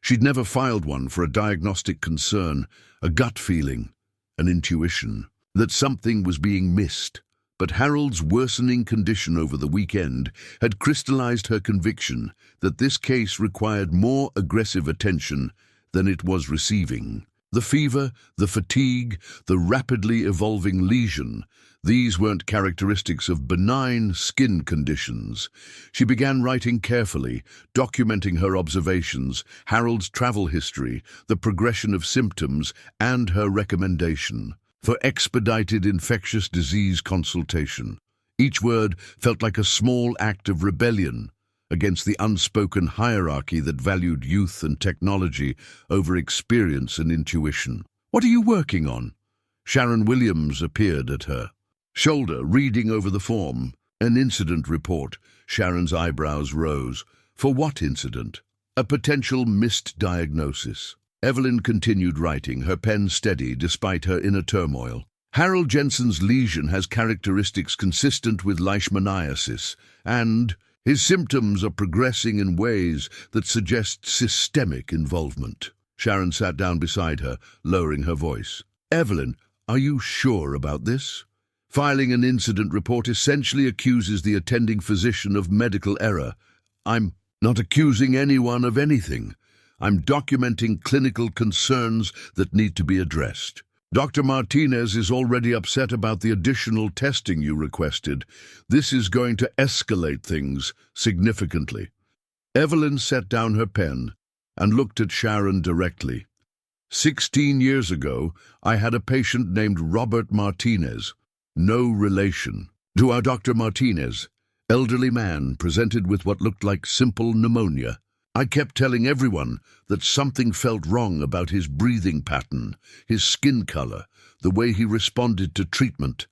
S1: She'd never filed one for a diagnostic concern, a gut feeling, an intuition that something was being missed. But Harold's worsening condition over the weekend had crystallized her conviction that this case required more aggressive attention than it was receiving. The fever, the fatigue, the rapidly evolving lesion, these weren't characteristics of benign skin conditions. She began writing carefully, documenting her observations, Harold's travel history, the progression of symptoms, and her recommendation for expedited infectious disease consultation. Each word felt like a small act of rebellion against the unspoken hierarchy that valued youth and technology over experience and intuition. "What are you working on?" Sharon Williams appeared at her shoulder, reading over the form. "An incident report." Sharon's eyebrows rose. "For what incident?" "A potential missed diagnosis." Evelyn continued writing, her pen steady despite her inner turmoil. Harold Jensen's lesion has characteristics consistent with leishmaniasis, and his symptoms are progressing in ways that suggest systemic involvement. Sharon sat down beside her, lowering her voice. Evelyn, are you sure about this? Filing an incident report essentially accuses the attending physician of medical error. I'm not accusing anyone of anything. I'm documenting clinical concerns that need to be addressed. Dr. Martinez is already upset about the additional testing you requested. This is going to escalate things significantly. Evelyn set down her pen and looked at Sharon directly. 16 years ago, I had a patient named Robert Martinez. No relation to our Dr. Martinez. Elderly man presented with what looked like simple pneumonia. I kept telling everyone that something felt wrong about his breathing pattern, his skin color, the way he responded to treatment.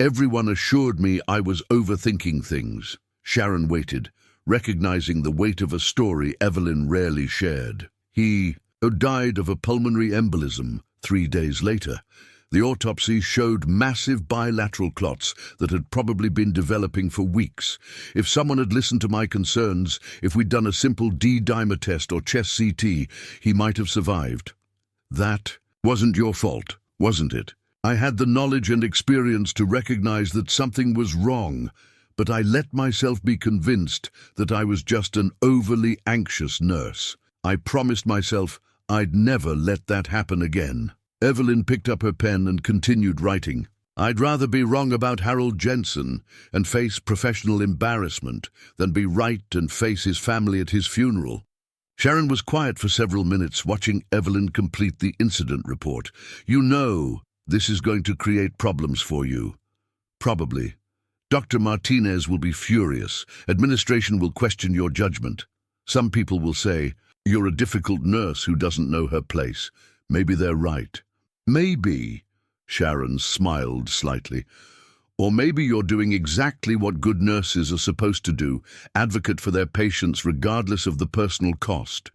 S1: Everyone assured me I was overthinking things. Sharon waited, recognizing the weight of a story Evelyn rarely shared. He died of a pulmonary embolism 3 days later. The autopsy showed massive bilateral clots that had probably been developing for weeks. If someone had listened to my concerns, if we'd done a simple D-dimer test or chest CT, he might have survived. That wasn't your fault, wasn't it? I had the knowledge and experience to recognize that something was wrong, but I let myself be convinced that I was just an overly anxious nurse. I promised myself I'd never let that happen again. Evelyn picked up her pen and continued writing. I'd rather be wrong about Harold Jensen and face professional embarrassment than be right and face his family at his funeral. Sharon was quiet for several minutes, watching Evelyn complete the incident report. You know this is going to create problems for you. Probably. Dr. Martinez will be furious. Administration will question your judgment. Some people will say, you're a difficult nurse who doesn't know her place. Maybe they're right. Maybe, Sharon smiled slightly, or maybe you're doing exactly what good nurses are supposed to do, advocate for their patients regardless of the personal cost.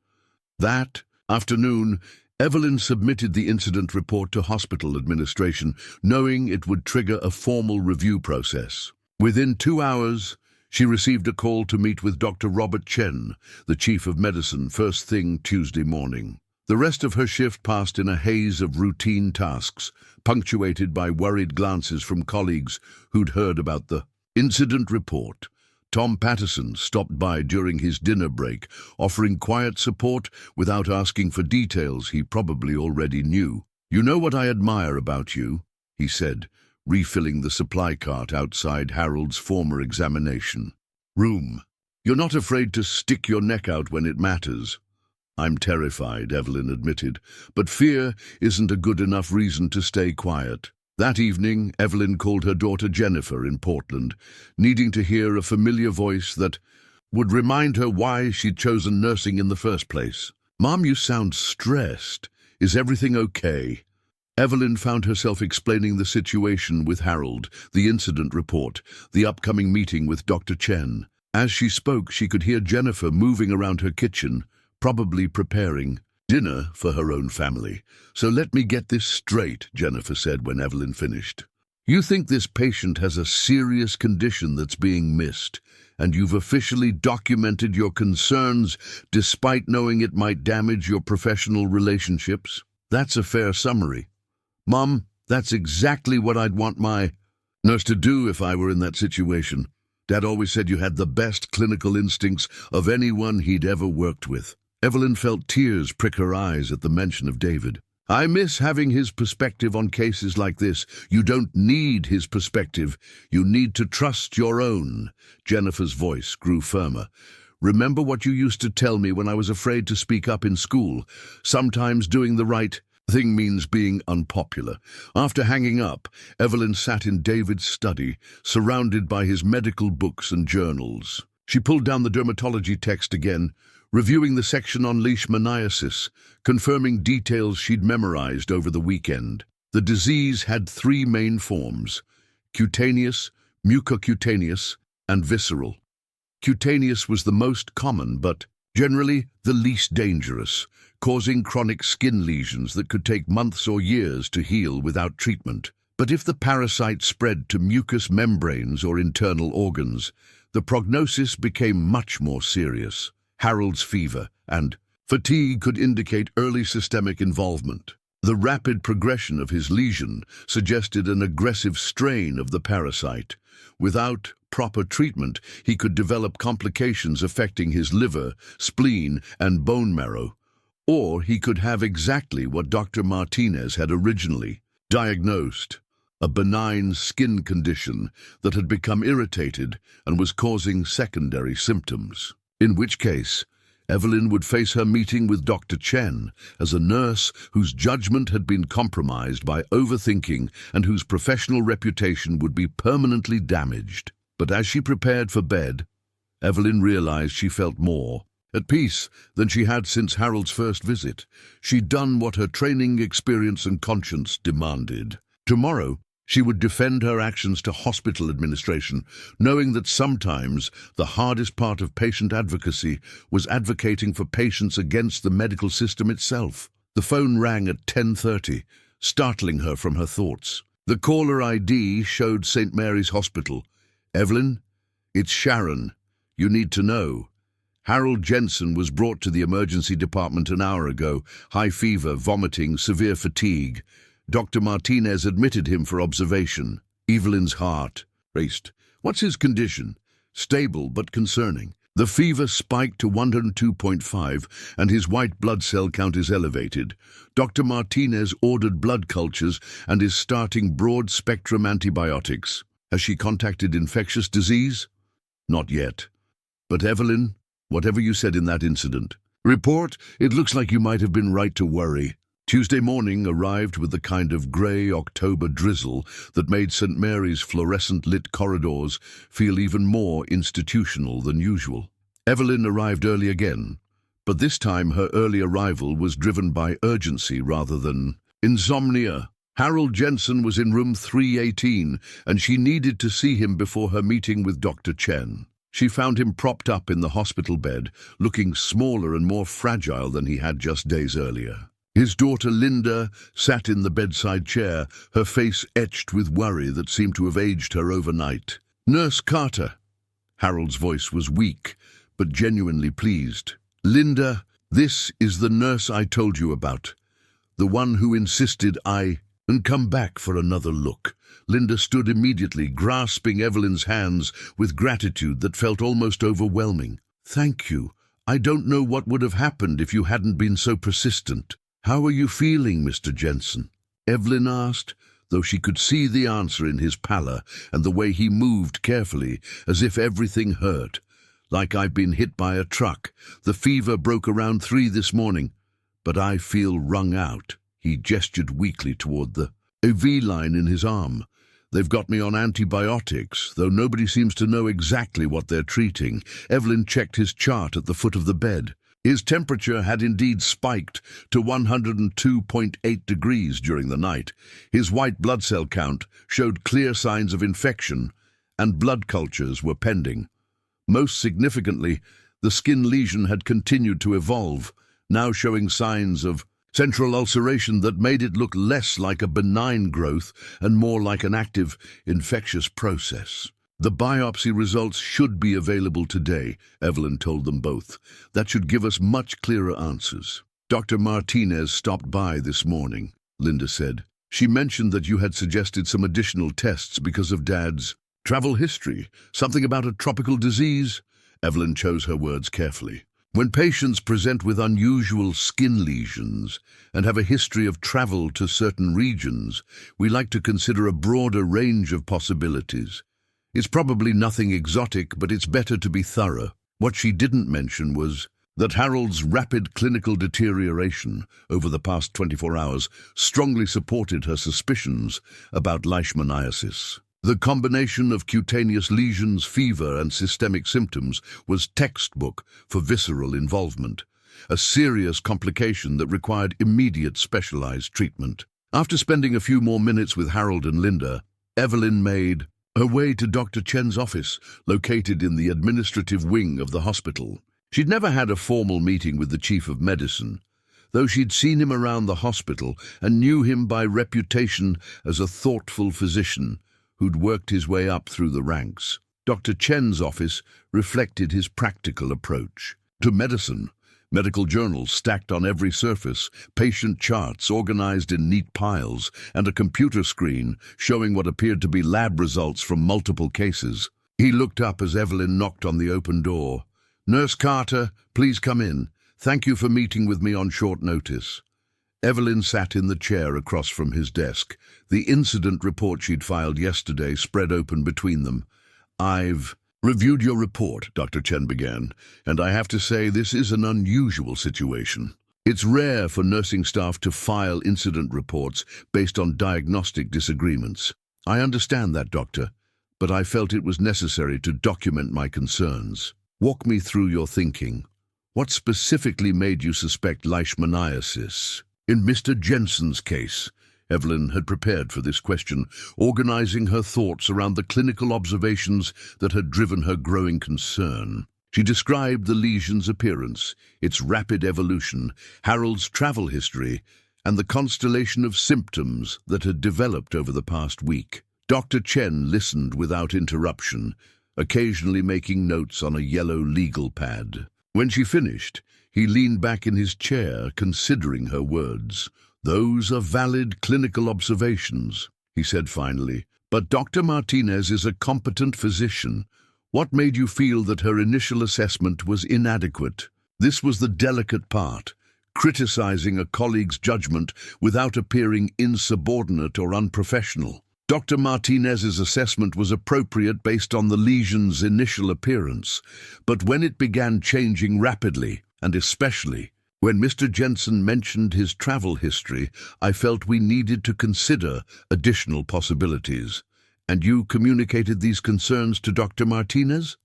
S1: That afternoon, Evelyn submitted the incident report to hospital administration, knowing it would trigger a formal review process. Within 2 hours, she received a call to meet with Dr. Robert Chen, the chief of medicine, first thing Tuesday morning. The rest of her shift passed in a haze of routine tasks, punctuated by worried glances from colleagues who'd heard about the incident report. Tom Patterson stopped by during his dinner break, offering quiet support without asking for details he probably already knew. You know what I admire about you, he said, refilling the supply cart outside Harold's former examination room. You're not afraid to stick your neck out when it matters. I'm terrified, Evelyn admitted, but fear isn't a good enough reason to stay quiet. That evening, Evelyn called her daughter Jennifer in Portland, needing to hear a familiar voice that would remind her why she'd chosen nursing in the first place. Mom, you sound stressed. Is everything okay? Evelyn found herself explaining the situation with Harold, the incident report, the upcoming meeting with Dr. Chen. As she spoke, she could hear Jennifer moving around her kitchen, probably preparing dinner for her own family. So let me get this straight, Jennifer said when Evelyn finished. You think this patient has a serious condition that's being missed, and you've officially documented your concerns despite knowing it might damage your professional relationships? That's a fair summary. Mom, that's exactly what I'd want my nurse to do if I were in that situation. Dad always said you had the best clinical instincts of anyone he'd ever worked with. Evelyn felt tears prick her eyes at the mention of David. I miss having his perspective on cases like this. You don't need his perspective. You need to trust your own. Jennifer's voice grew firmer. Remember what you used to tell me when I was afraid to speak up in school. Sometimes doing the right thing means being unpopular. After hanging up, Evelyn sat in David's study, surrounded by his medical books and journals. She pulled down the dermatology text again, reviewing the section on leishmaniasis, confirming details she'd memorized over the weekend. The disease had 3 main forms: cutaneous, mucocutaneous, and visceral. Cutaneous was the most common, but generally the least dangerous, causing chronic skin lesions that could take months or years to heal without treatment. But if the parasite spread to mucous membranes or internal organs, the prognosis became much more serious. Harold's fever and fatigue could indicate early systemic involvement. The rapid progression of his lesion suggested an aggressive strain of the parasite. Without proper treatment, he could develop complications affecting his liver, spleen, and bone marrow. Or he could have exactly what Dr. Martinez had originally diagnosed: a benign skin condition that had become irritated and was causing secondary symptoms. In which case, Evelyn would face her meeting with Dr. Chen as a nurse whose judgment had been compromised by overthinking and whose professional reputation would be permanently damaged. But as she prepared for bed, Evelyn realized she felt more at peace than she had since Harold's first visit. She'd done what her training, experience, and conscience demanded. Tomorrow, she would defend her actions to hospital administration, knowing that sometimes the hardest part of patient advocacy was advocating for patients against the medical system itself. The phone rang at 10:30, startling her from her thoughts. The caller ID showed St. Mary's Hospital. "Evelyn, it's Sharon. You need to know. Harold Jensen was brought to the emergency department an hour ago. High fever, vomiting, severe fatigue. Dr. Martinez admitted him for observation." Evelyn's heart raced. "What's his condition?" "Stable but concerning. The fever spiked to 102.5 and his white blood cell count is elevated. Dr. Martinez ordered blood cultures and is starting broad-spectrum antibiotics. Has she contacted infectious disease?" "Not yet. But Evelyn, whatever you said in that incident, report, it looks like you might have been right to worry." Tuesday morning arrived with the kind of grey October drizzle that made St. Mary's fluorescent-lit corridors feel even more institutional than usual. Evelyn arrived early again, but this time her early arrival was driven by urgency rather than insomnia. Harold Jensen was in room 318, and she needed to see him before her meeting with Dr. Chen. She found him propped up in the hospital bed, looking smaller and more fragile than he had just days earlier. His daughter Linda sat in the bedside chair, her face etched with worry that seemed to have aged her overnight. "Nurse Carter." Harold's voice was weak, but genuinely pleased. "Linda, this is the nurse I told you about. The one who insisted and come back for another look." Linda stood immediately, grasping Evelyn's hands with gratitude that felt almost overwhelming. "Thank you. I don't know what would have happened if you hadn't been so persistent." "How are you feeling, Mr. Jensen?" Evelyn asked, though she could see the answer in his pallor and the way he moved carefully, as if everything hurt. "Like I've been hit by a truck. The fever broke around 3 this morning, but I feel wrung out." He gestured weakly toward the IV line in his arm. "They've got me on antibiotics, though nobody seems to know exactly what they're treating." Evelyn checked his chart at the foot of the bed. His temperature had indeed spiked to 102.8 degrees during the night. His white blood cell count showed clear signs of infection, and blood cultures were pending. Most significantly, the skin lesion had continued to evolve, now showing signs of central ulceration that made it look less like a benign growth and more like an active, infectious process. "The biopsy results should be available today," Evelyn told them both. "That should give us much clearer answers." "Dr. Martinez stopped by this morning," Linda said. "She mentioned that you had suggested some additional tests because of Dad's travel history. Something about a tropical disease?" Evelyn chose her words carefully. "When patients present with unusual skin lesions and have a history of travel to certain regions, we like to consider a broader range of possibilities. It's probably nothing exotic, but it's better to be thorough." What she didn't mention was that Harold's rapid clinical deterioration over the past 24 hours strongly supported her suspicions about leishmaniasis. The combination of cutaneous lesions, fever, and systemic symptoms was textbook for visceral involvement, a serious complication that required immediate specialized treatment. After spending a few more minutes with Harold and Linda, Evelyn made her way to Dr. Chen's office, located in the administrative wing of the hospital. She'd never had a formal meeting with the chief of medicine, though she'd seen him around the hospital and knew him by reputation as a thoughtful physician who'd worked his way up through the ranks. Dr. Chen's office reflected his practical approach to medicine. Medical journals stacked on every surface, patient charts organized in neat piles, and a computer screen showing what appeared to be lab results from multiple cases. He looked up as Evelyn knocked on the open door. "Nurse Carter, please come in. Thank you for meeting with me on short notice." Evelyn sat in the chair across from his desk. The incident report she'd filed yesterday spread open between them. "I've reviewed your report," Dr. Chen began, "and I have to say this is an unusual situation. It's rare for nursing staff to file incident reports based on diagnostic disagreements. I understand that, Doctor, but I felt it was necessary to document my concerns. Walk me through your thinking. What specifically made you suspect leishmaniasis? In Mr. Jensen's case." Evelyn had prepared for this question, organizing her thoughts around the clinical observations that had driven her growing concern. She described the lesion's appearance, its rapid evolution, Harold's travel history, and the constellation of symptoms that had developed over the past week. Dr. Chen listened without interruption, occasionally making notes on a yellow legal pad. When she finished, he leaned back in his chair, considering her words. "Those are valid clinical observations," he said finally. "But Dr. Martinez is a competent physician. What made you feel that her initial assessment was inadequate?" This was the delicate part, criticizing a colleague's judgment without appearing insubordinate or unprofessional. Dr. Martinez's assessment was appropriate based on the lesion's initial appearance, but when it began changing rapidly, and especially when Mr. Jensen mentioned his travel history, I felt we needed to consider additional possibilities. "And you communicated these concerns to Dr. Martinez?"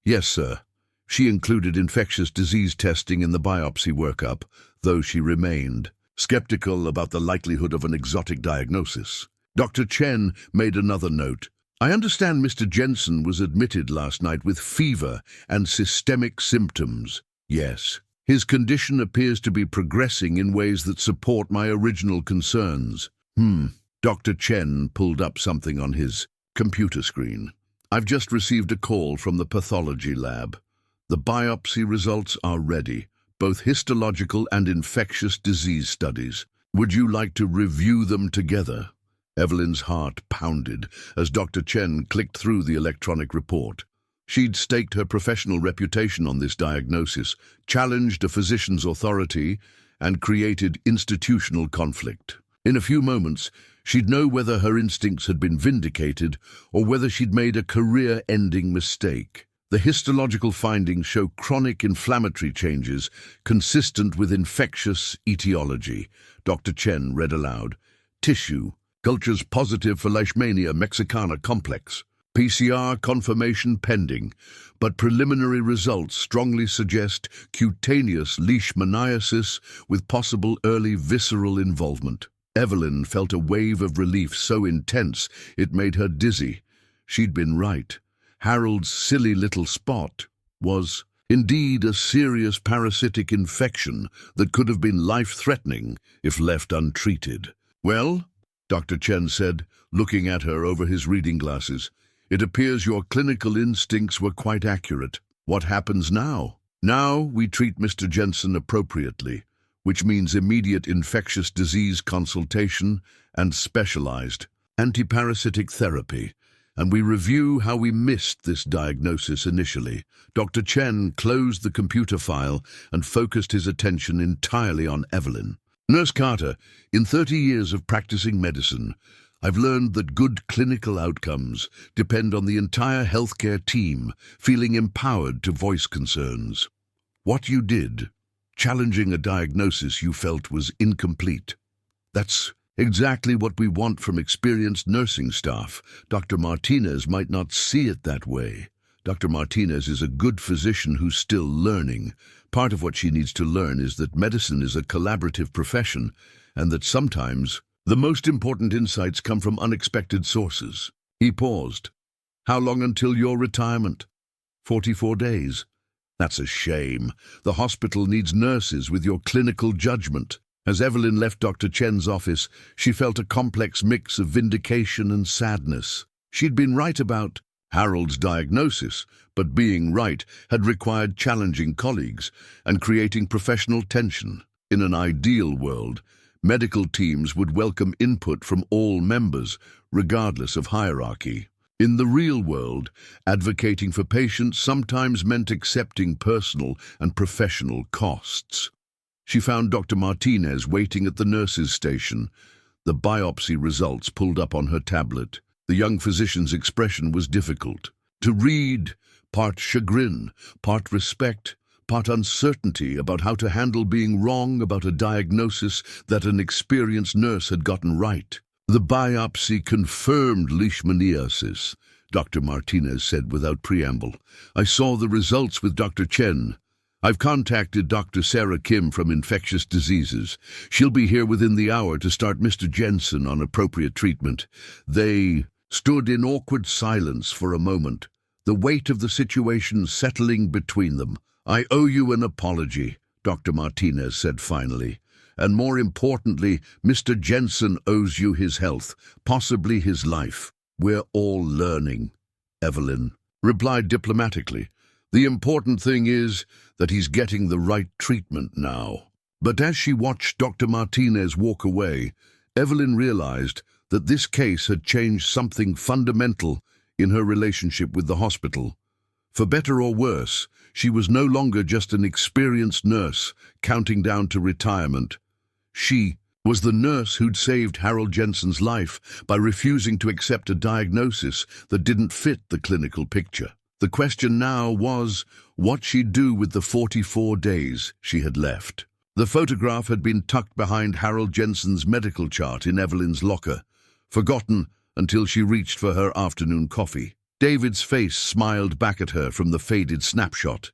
S1: "Yes, sir. She included infectious disease testing in the biopsy workup, though she remained skeptical about the likelihood of an exotic diagnosis." Dr. Chen made another note. "I understand Mr. Jensen was admitted last night with fever and systemic symptoms." "Yes. His condition appears to be progressing in ways that support my original concerns." Dr. Chen pulled up something on his computer screen. "I've just received a call from the pathology lab. The biopsy results are ready, both histological and infectious disease studies. Would you like to review them together?" Evelyn's heart pounded as Dr. Chen clicked through the electronic report. She'd staked her professional reputation on this diagnosis, challenged a physician's authority, and created institutional conflict. In a few moments, she'd know whether her instincts had been vindicated or whether she'd made a career-ending mistake. The histological findings show chronic inflammatory changes consistent with infectious etiology. Dr. Chen read aloud. "Tissue. Cultures positive for Leishmania mexicana complex. PCR confirmation pending, but preliminary results strongly suggest cutaneous leishmaniasis with possible early visceral involvement." Evelyn felt a wave of relief so intense it made her dizzy. She'd been right. Harold's silly little spot was indeed a serious parasitic infection that could have been life-threatening if left untreated. "Well," Dr. Chen said, looking at her over his reading glasses, "it appears your clinical instincts were quite accurate. What happens now?" "Now we treat Mr. Jensen appropriately, which means immediate infectious disease consultation and specialized antiparasitic therapy, and we review how we missed this diagnosis initially." Dr. Chen closed the computer file and focused his attention entirely on Evelyn. "Nurse Carter, in 30 years of practicing medicine, I've learned that good clinical outcomes depend on the entire healthcare team feeling empowered to voice concerns. What you did, challenging a diagnosis you felt was incomplete. That's exactly what we want from experienced nursing staff. Dr. Martinez might not see it that way. Dr. Martinez is a good physician who's still learning. Part of what she needs to learn is that medicine is a collaborative profession and that sometimes the most important insights come from unexpected sources." He paused. "How long until your retirement?" 44 days. That's a shame. The hospital needs nurses with your clinical judgment. As Evelyn left Dr. Chen's office, she felt a complex mix of vindication and sadness. She'd been right about Harold's diagnosis, but being right had required challenging colleagues and creating professional tension. In an ideal world, medical teams would welcome input from all members, regardless of hierarchy. In the real world, advocating for patients sometimes meant accepting personal and professional costs. She found Dr. Martinez waiting at the nurse's station, the biopsy results pulled up on her tablet. The young physician's expression was difficult to read, part chagrin, part respect, part uncertainty about how to handle being wrong about a diagnosis that an experienced nurse had gotten right. The biopsy confirmed leishmaniasis, Dr. Martinez said without preamble. I saw the results with Dr. Chen. I've contacted Dr. Sarah Kim from Infectious Diseases. She'll be here within the hour to start Mr. Jensen on appropriate treatment. They stood in awkward silence for a moment, the weight of the situation settling between them. I owe you an apology, Dr. Martinez said finally. And more importantly, Mr. Jensen owes you his health, possibly his life. We're all learning, Evelyn replied diplomatically. The important thing is that he's getting the right treatment now. But as she watched Dr. Martinez walk away, Evelyn realized that this case had changed something fundamental in her relationship with the hospital. For better or worse, she was no longer just an experienced nurse counting down to retirement. She was the nurse who'd saved Harold Jensen's life by refusing to accept a diagnosis that didn't fit the clinical picture. The question now was what she'd do with the 44 days she had left. The photograph had been tucked behind Harold Jensen's medical chart in Evelyn's locker, forgotten until she reached for her afternoon coffee. David's face smiled back at her from the faded snapshot,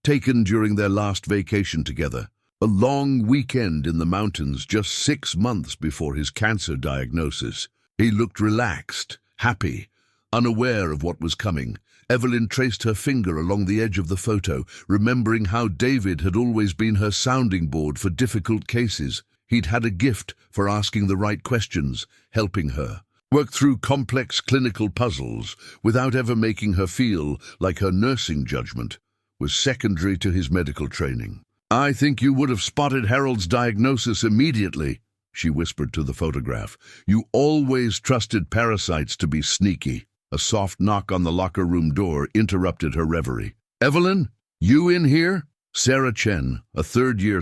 S1: taken during their last vacation together. A long weekend in the mountains just 6 months before his cancer diagnosis. He looked relaxed, happy, unaware of what was coming. Evelyn traced her finger along the edge of the photo, remembering how David had always been her sounding board for difficult cases. He'd had a gift for asking the right questions, helping her work through complex clinical puzzles without ever making her feel like her nursing judgment was secondary to his medical training. I think you would have spotted Harold's diagnosis immediately, she whispered to the photograph. You always trusted parasites to be sneaky. A soft knock on the locker room door interrupted her reverie. Evelyn, you in here? Sarah Chen, a third-year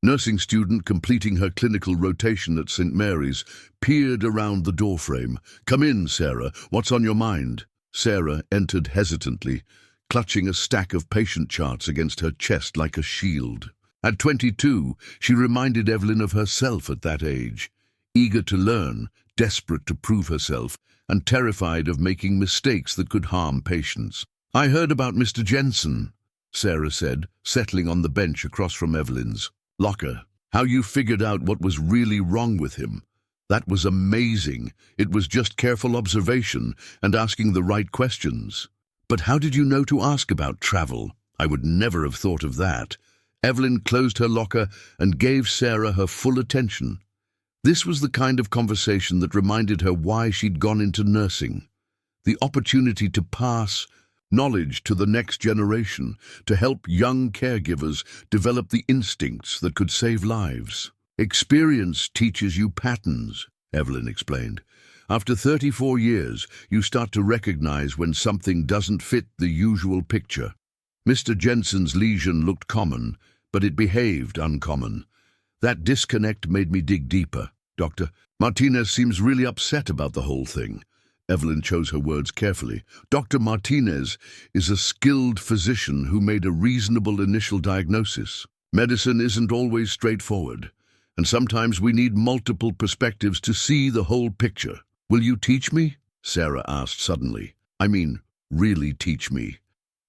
S1: nursing student completing her clinical rotation at St. Mary's, peered around the doorframe. Come in, Sarah. What's on your mind? Sarah entered hesitantly, clutching a stack of patient charts against her chest like a shield. At 22, she reminded Evelyn of herself at that age, eager to learn, desperate to prove herself, and terrified of making mistakes that could harm patients. I heard about Mr. Jensen, Sarah said, settling on the bench across from Evelyn's locker. How you figured out what was really wrong with him. That was amazing. It was just careful observation and asking the right questions. But how did you know to ask about travel? I would never have thought of that. Evelyn closed her locker and gave Sarah her full attention. This was the kind of conversation that reminded her why she'd gone into nursing. The opportunity to pass knowledge to the next generation, to help young caregivers develop the instincts that could save lives. Experience teaches you patterns, Evelyn explained. After 34 years, you start to recognize when something doesn't fit the usual picture. Mr. Jensen's lesion looked common, but it behaved uncommon. That disconnect made me dig deeper. Dr. Martinez seems really upset about the whole thing. Evelyn chose her words carefully. Dr. Martinez is a skilled physician who made a reasonable initial diagnosis. Medicine isn't always straightforward, and sometimes we need multiple perspectives to see the whole picture. Will you teach me? Sarah asked suddenly. I mean, really teach me.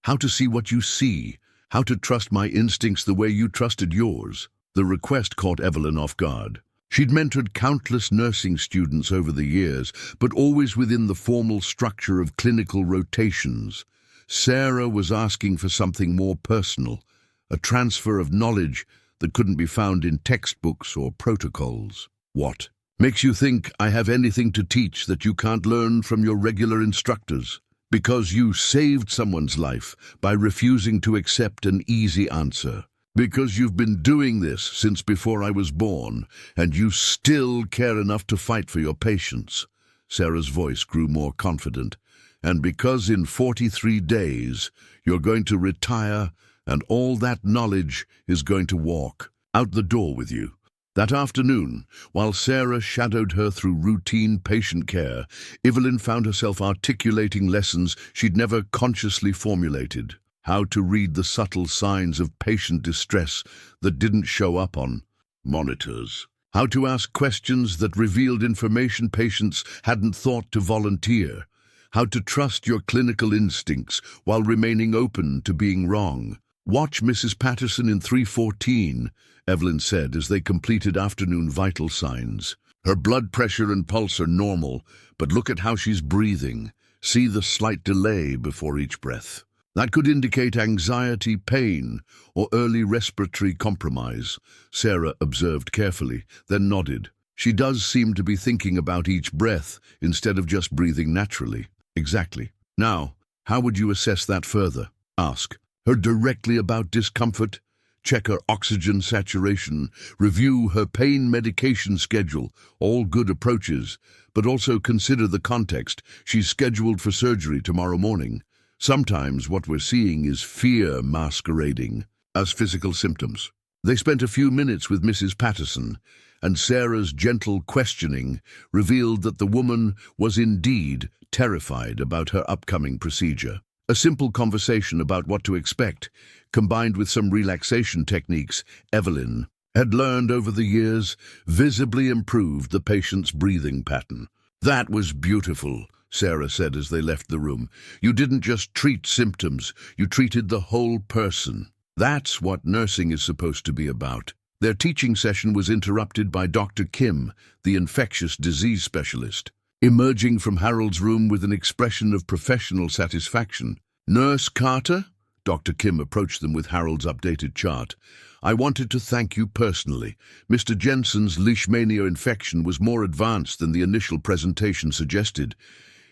S1: How to see what you see. How to trust my instincts the way you trusted yours. The request caught Evelyn off guard. She'd mentored countless nursing students over the years, but always within the formal structure of clinical rotations. Sarah was asking for something more personal, a transfer of knowledge that couldn't be found in textbooks or protocols. What makes you think I have anything to teach that you can't learn from your regular instructors? Because you saved someone's life by refusing to accept an easy answer. Because you've been doing this since before I was born, and you still care enough to fight for your patients. Sarah's voice grew more confident. And because in 43 days you're going to retire, and all that knowledge is going to walk out the door with you. That afternoon, while Sarah shadowed her through routine patient care, Evelyn found herself articulating lessons she'd never consciously formulated. How to read the subtle signs of patient distress that didn't show up on monitors. How to ask questions that revealed information patients hadn't thought to volunteer. How to trust your clinical instincts while remaining open to being wrong. "Watch Mrs. Patterson in 314, Evelyn said as they completed afternoon vital signs. "Her blood pressure and pulse are normal, but look at how she's breathing. See the slight delay before each breath. That could indicate anxiety, pain, or early respiratory compromise," Sarah observed carefully, then nodded. "She does seem to be thinking about each breath instead of just breathing naturally." "Exactly. Now, how would you assess that further?" "Ask her directly about discomfort, check her oxygen saturation, review her pain medication schedule, all good approaches, but also consider the context. She's scheduled for surgery tomorrow morning. Sometimes what we're seeing is fear masquerading as physical symptoms." They spent a few minutes with Mrs. Patterson, and Sarah's gentle questioning revealed that the woman was indeed terrified about her upcoming procedure. A simple conversation about what to expect, combined with some relaxation techniques Evelyn had learned over the years, visibly improved the patient's breathing pattern. "That was beautiful," Sarah said as they left the room. "You didn't just treat symptoms, you treated the whole person. That's what nursing is supposed to be about." Their teaching session was interrupted by Dr. Kim, the infectious disease specialist, emerging from Harold's room with an expression of professional satisfaction. "Nurse Carter?" Dr. Kim approached them with Harold's updated chart. "I wanted to thank you personally. Mr. Jensen's leishmania infection was more advanced than the initial presentation suggested.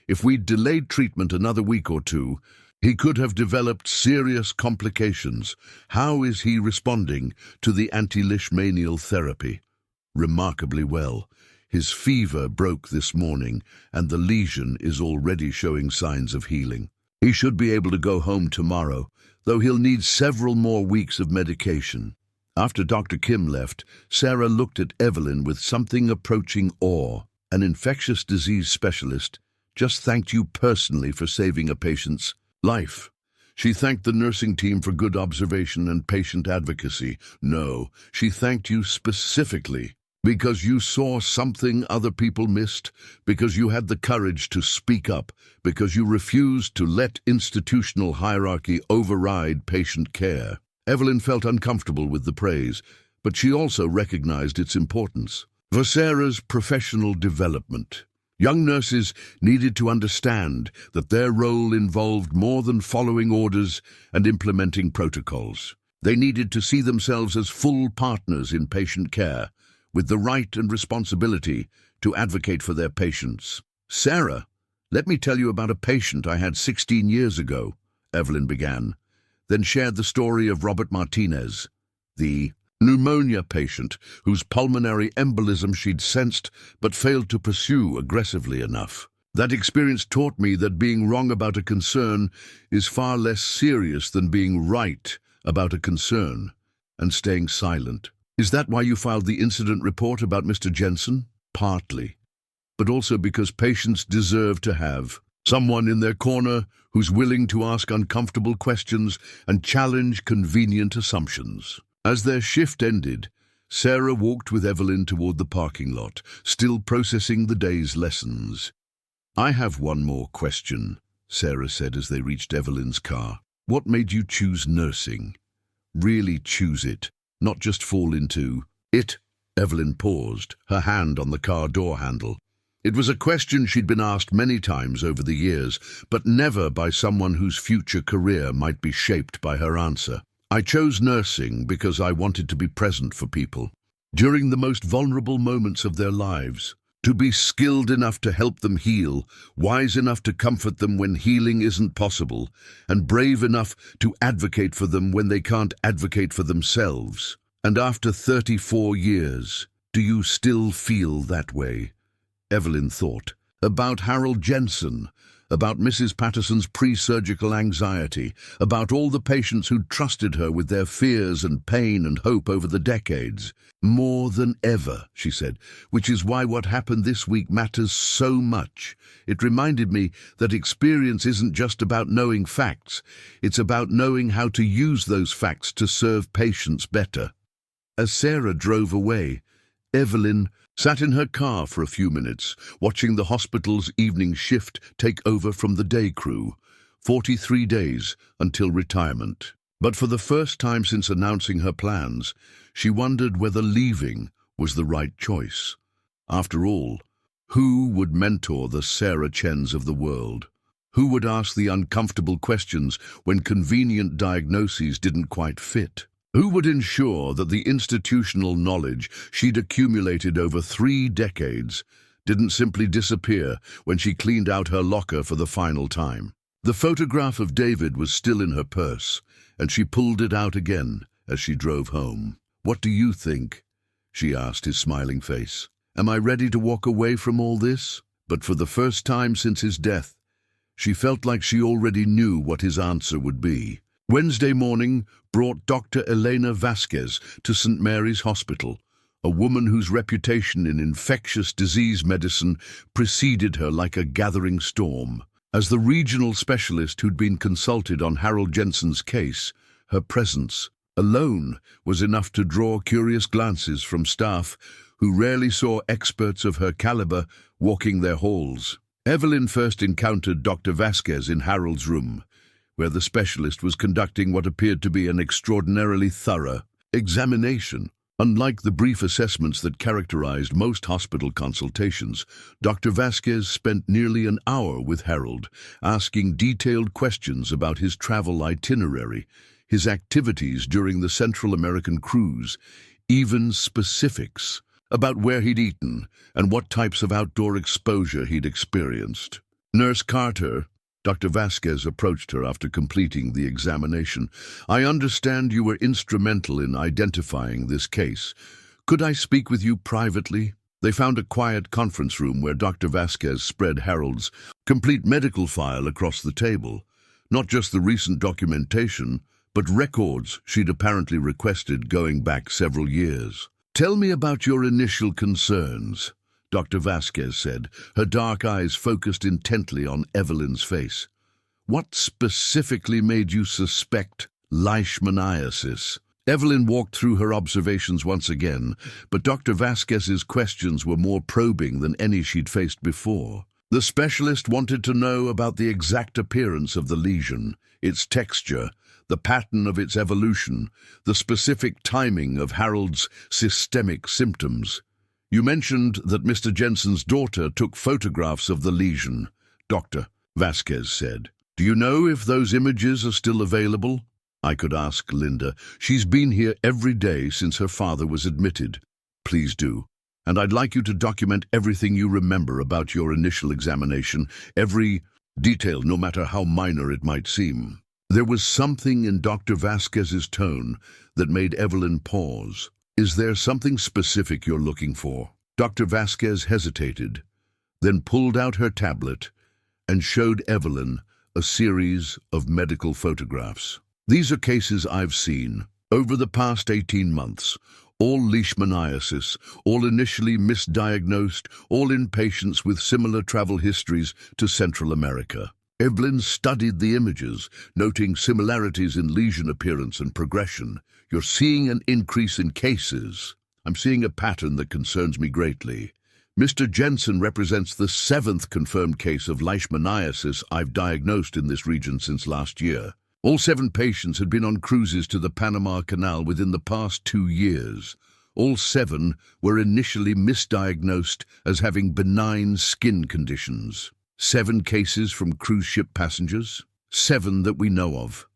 S1: If we'd delayed treatment another week or two, he could have developed serious complications. How is he responding to the anti-leishmanial therapy?" "Remarkably well. His fever broke this morning, and the lesion is already showing signs of healing. He should be able to go home tomorrow, though he'll need several more weeks of medication." After Dr. Kim left, Sarah looked at Evelyn with something approaching awe. An infectious disease specialist just thanked you personally for saving a patient's life. She thanked the nursing team for good observation and patient advocacy. No, she thanked you specifically because you saw something other people missed, because you had the courage to speak up, because you refused to let institutional hierarchy override patient care. Evelyn felt uncomfortable with the praise, but she also recognized its importance for Sarah's professional development. Young nurses needed to understand that their role involved more than following orders and implementing protocols. They needed to see themselves as full partners in patient care, with the right and responsibility to advocate for their patients. "Sarah, let me tell you about a patient I had 16 years ago," Evelyn began, then shared the story of Robert Martinez, the pneumonia patient whose pulmonary embolism she'd sensed but failed to pursue aggressively enough. "That experience taught me that being wrong about a concern is far less serious than being right about a concern and staying silent." "Is that why you filed the incident report about Mr. Jensen?" "Partly, but also because patients deserve to have someone in their corner who's willing to ask uncomfortable questions and challenge convenient assumptions." As their shift ended, Sarah walked with Evelyn toward the parking lot, still processing the day's lessons. "I have one more question," Sarah said as they reached Evelyn's car. "What made you choose nursing? Really choose it, not just fall into it?" Evelyn paused, her hand on the car door handle. It was a question she'd been asked many times over the years, but never by someone whose future career might be shaped by her answer. I chose nursing because I wanted to be present for people during the most vulnerable moments of their lives, to be skilled enough to help them heal, wise enough to comfort them when healing isn't possible, and brave enough to advocate for them when they can't advocate for themselves. And after 34 years, do you still feel that way? Evelyn thought about Harold Jensen, about Mrs. Patterson's pre-surgical anxiety, about all the patients who'd trusted her with their fears and pain and hope over the decades. More than ever, she said, which is why what happened this week matters so much. It reminded me that experience isn't just about knowing facts, it's about knowing how to use those facts to serve patients better. As Sarah drove away, Evelyn sat in her car for a few minutes, watching the hospital's evening shift take over from the day crew. 43 days until retirement. But for the first time since announcing her plans, she wondered whether leaving was the right choice. After all, who would mentor the Sarah Chens of the world? Who would ask the uncomfortable questions when convenient diagnoses didn't quite fit? Who would ensure that the institutional knowledge she'd accumulated over 3 decades didn't simply disappear when she cleaned out her locker for the final time? The photograph of David was still in her purse, and she pulled it out again as she drove home. "What do you think?" she asked, his smiling face. "Am I ready to walk away from all this?" But for the first time since his death, she felt like she already knew what his answer would be. Wednesday morning brought Dr. Elena Vasquez to St. Mary's Hospital, a woman whose reputation in infectious disease medicine preceded her like a gathering storm. As the regional specialist who'd been consulted on Harold Jensen's case, her presence alone was enough to draw curious glances from staff who rarely saw experts of her caliber walking their halls. Evelyn first encountered Dr. Vasquez in Harold's room, where the specialist was conducting what appeared to be an extraordinarily thorough examination. Unlike the brief assessments that characterized most hospital consultations, Dr. Vasquez spent nearly an hour with Harold, asking detailed questions about his travel itinerary, his activities during the Central American cruise, even specifics about where he'd eaten and what types of outdoor exposure he'd experienced. Nurse Carter, Dr. Vasquez approached her after completing the examination. "I understand you were instrumental in identifying this case. Could I speak with you privately?" They found a quiet conference room where Dr. Vasquez spread Harold's complete medical file across the table. Not just the recent documentation, but records she'd apparently requested going back several years. "Tell me about your initial concerns," Dr. Vasquez said, her dark eyes focused intently on Evelyn's face. "What specifically made you suspect leishmaniasis?" Evelyn walked through her observations once again, but Dr. Vasquez's questions were more probing than any she'd faced before. The specialist wanted to know about the exact appearance of the lesion, its texture, the pattern of its evolution, the specific timing of Harold's systemic symptoms. "You mentioned that Mr. Jensen's daughter took photographs of the lesion," Dr. Vasquez said. "Do you know if those images are still available?" "I could ask Linda. She's been here every day since her father was admitted." "Please do. And I'd like you to document everything you remember about your initial examination, every detail, no matter how minor it might seem." There was something in Dr. Vasquez's tone that made Evelyn pause. "Is there something specific you're looking for?" Dr. Vasquez hesitated, then pulled out her tablet and showed Evelyn a series of medical photographs. "These are cases I've seen over the past 18 months, all leishmaniasis, all initially misdiagnosed, all in patients with similar travel histories to Central America." Evelyn studied the images, noting similarities in lesion appearance and progression. "You're seeing an increase in cases. I'm seeing a pattern that concerns me greatly. Mr. Jensen represents the 7th confirmed case of leishmaniasis I've diagnosed in this region since last year. All 7 patients had been on cruises to the Panama Canal within the past 2 years. All 7 were initially misdiagnosed as having benign skin conditions. 7 cases from cruise ship passengers, 7 that we know of.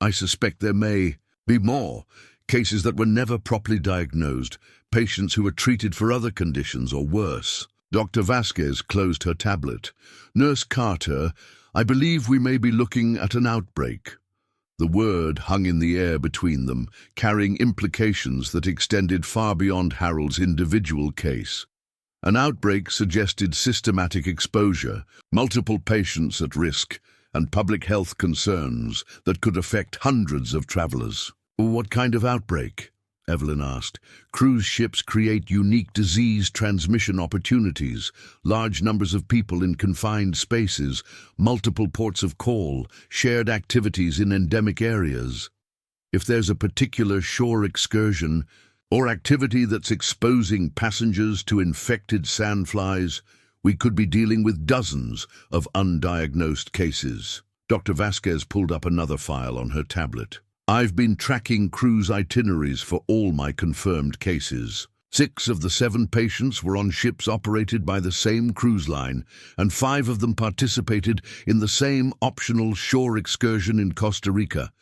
S1: I suspect there may be more, cases that were never properly diagnosed, patients who were treated for other conditions or worse. Dr. Vasquez closed her tablet. Nurse Carter, I believe we may be looking at an outbreak. The word hung in the air between them, carrying implications that extended far beyond Harold's individual case. An outbreak suggested systematic exposure, multiple patients at risk, and public health concerns that could affect hundreds of travelers. What kind of outbreak? Evelyn asked. Cruise ships create unique disease transmission opportunities, large numbers of people in confined spaces, multiple ports of call, shared activities in endemic areas. If there's a particular shore excursion or activity that's exposing passengers to infected sandflies, we could be dealing with dozens of undiagnosed cases. Dr. Vasquez pulled up another file on her tablet. I've been tracking cruise itineraries for all my confirmed cases. 6 of the 7 patients were on ships operated by the same cruise line, and 5 of them participated in the same optional shore excursion in Costa Rica,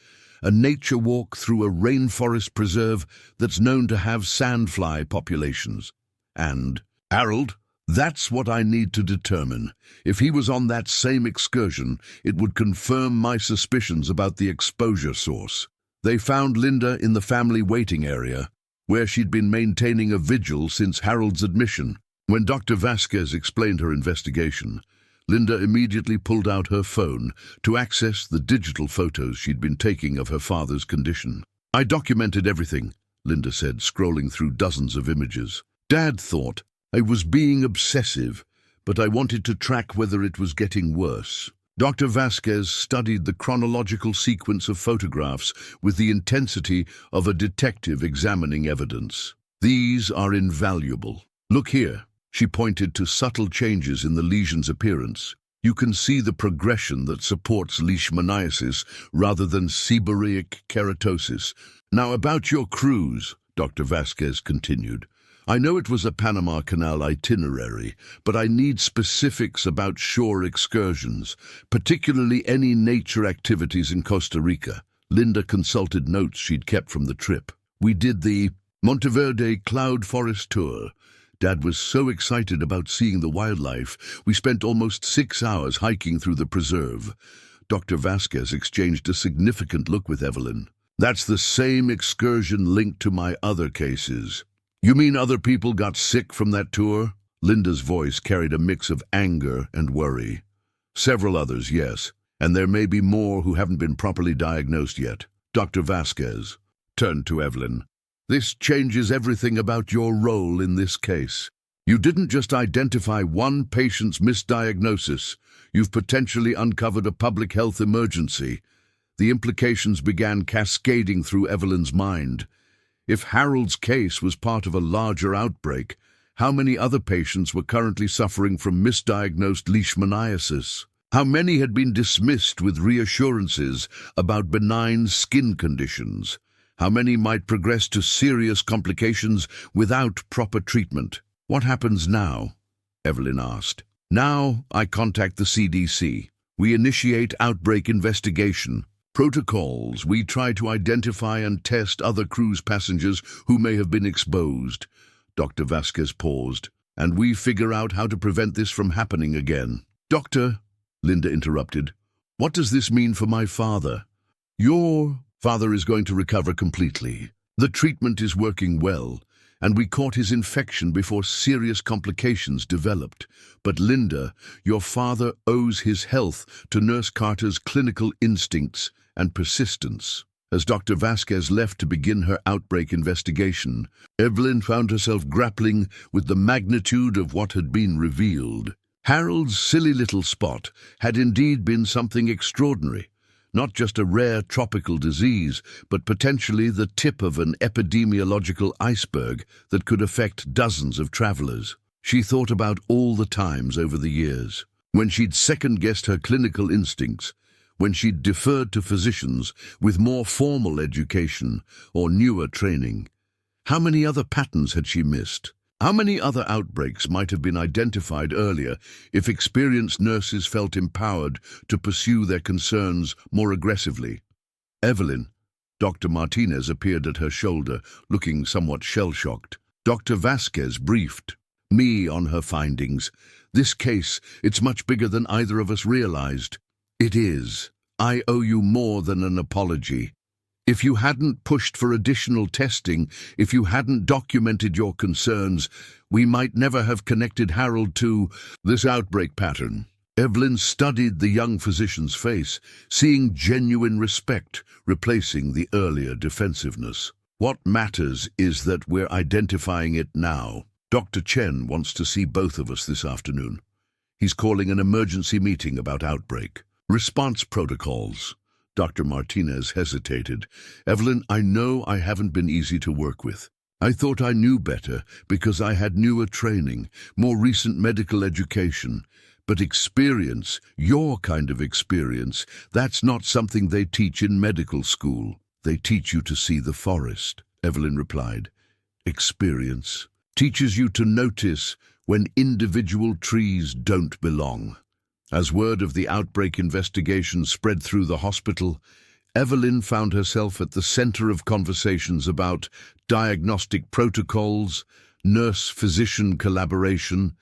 S1: a nature walk through a rainforest preserve that's known to have sandfly populations. And, Harold, that's what I need to determine. If he was on that same excursion, it would confirm my suspicions about the exposure source. They found Linda in the family waiting area, where she'd been maintaining a vigil since Harold's admission. When Dr. Vasquez explained her investigation, Linda immediately pulled out her phone to access the digital photos she'd been taking of her father's condition. I documented everything, Linda said, scrolling through dozens of images. Dad thought I was being obsessive, but I wanted to track whether it was getting worse. Dr. Vasquez studied the chronological sequence of photographs with the intensity of a detective examining evidence. These are invaluable. Look here. She pointed to subtle changes in the lesion's appearance. You can see the progression that supports leishmaniasis rather than seborrheic keratosis. Now about your cruise, Dr. Vasquez continued. I know it was a Panama Canal itinerary, but I need specifics about shore excursions, particularly any nature activities in Costa Rica. Linda consulted notes she'd kept from the trip. We did the Monteverde Cloud Forest Tour. Dad was so excited about seeing the wildlife, we spent almost 6 hours hiking through the preserve. Dr. Vasquez exchanged a significant look with Evelyn. That's the same excursion linked to my other cases. You mean other people got sick from that tour? Linda's voice carried a mix of anger and worry. Several others, yes, and there may be more who haven't been properly diagnosed yet. Dr. Vasquez turned to Evelyn. This changes everything about your role in this case. You didn't just identify one patient's misdiagnosis. You've potentially uncovered a public health emergency. The implications began cascading through Evelyn's mind. If Harold's case was part of a larger outbreak, how many other patients were currently suffering from misdiagnosed leishmaniasis? How many had been dismissed with reassurances about benign skin conditions? How many might progress to serious complications without proper treatment? What happens now? Evelyn asked. Now I contact the CDC. We initiate outbreak investigation. Protocols, we try to identify and test other cruise passengers who may have been exposed. Dr. Vasquez paused. And we figure out how to prevent this from happening again. Doctor, Linda interrupted, what does this mean for my father? Your father is going to recover completely. The treatment is working well, and we caught his infection before serious complications developed. But Linda, your father owes his health to Nurse Carter's clinical instincts and persistence. As Dr. Vasquez left to begin her outbreak investigation, Evelyn found herself grappling with the magnitude of what had been revealed. Harold's silly little spot had indeed been something extraordinary. Not just a rare tropical disease, but potentially the tip of an epidemiological iceberg that could affect dozens of travelers. She thought about all the times over the years when she'd second-guessed her clinical instincts, when she'd deferred to physicians with more formal education or newer training. How many other patterns had she missed? How many other outbreaks might have been identified earlier if experienced nurses felt empowered to pursue their concerns more aggressively? Evelyn. Dr. Martinez appeared at her shoulder, looking somewhat shell-shocked. Dr. Vasquez briefed me on her findings. This case, it's much bigger than either of us realized. It is. I owe you more than an apology. If you hadn't pushed for additional testing, if you hadn't documented your concerns, we might never have connected Harold to this outbreak pattern. Evelyn studied the young physician's face, seeing genuine respect, replacing the earlier defensiveness. What matters is that we're identifying it now. Dr. Chen wants to see both of us this afternoon. He's calling an emergency meeting about outbreak. Response protocols. Dr. Martinez hesitated. Evelyn, I know I haven't been easy to work with. I thought I knew better because I had newer training, more recent medical education. But experience, your kind of experience, that's not something they teach in medical school. They teach you to see the forest, Evelyn replied. Experience teaches you to notice when individual trees don't belong. As word of the outbreak investigation spread through the hospital, Evelyn found herself at the center of conversations about diagnostic protocols, nurse-physician collaboration,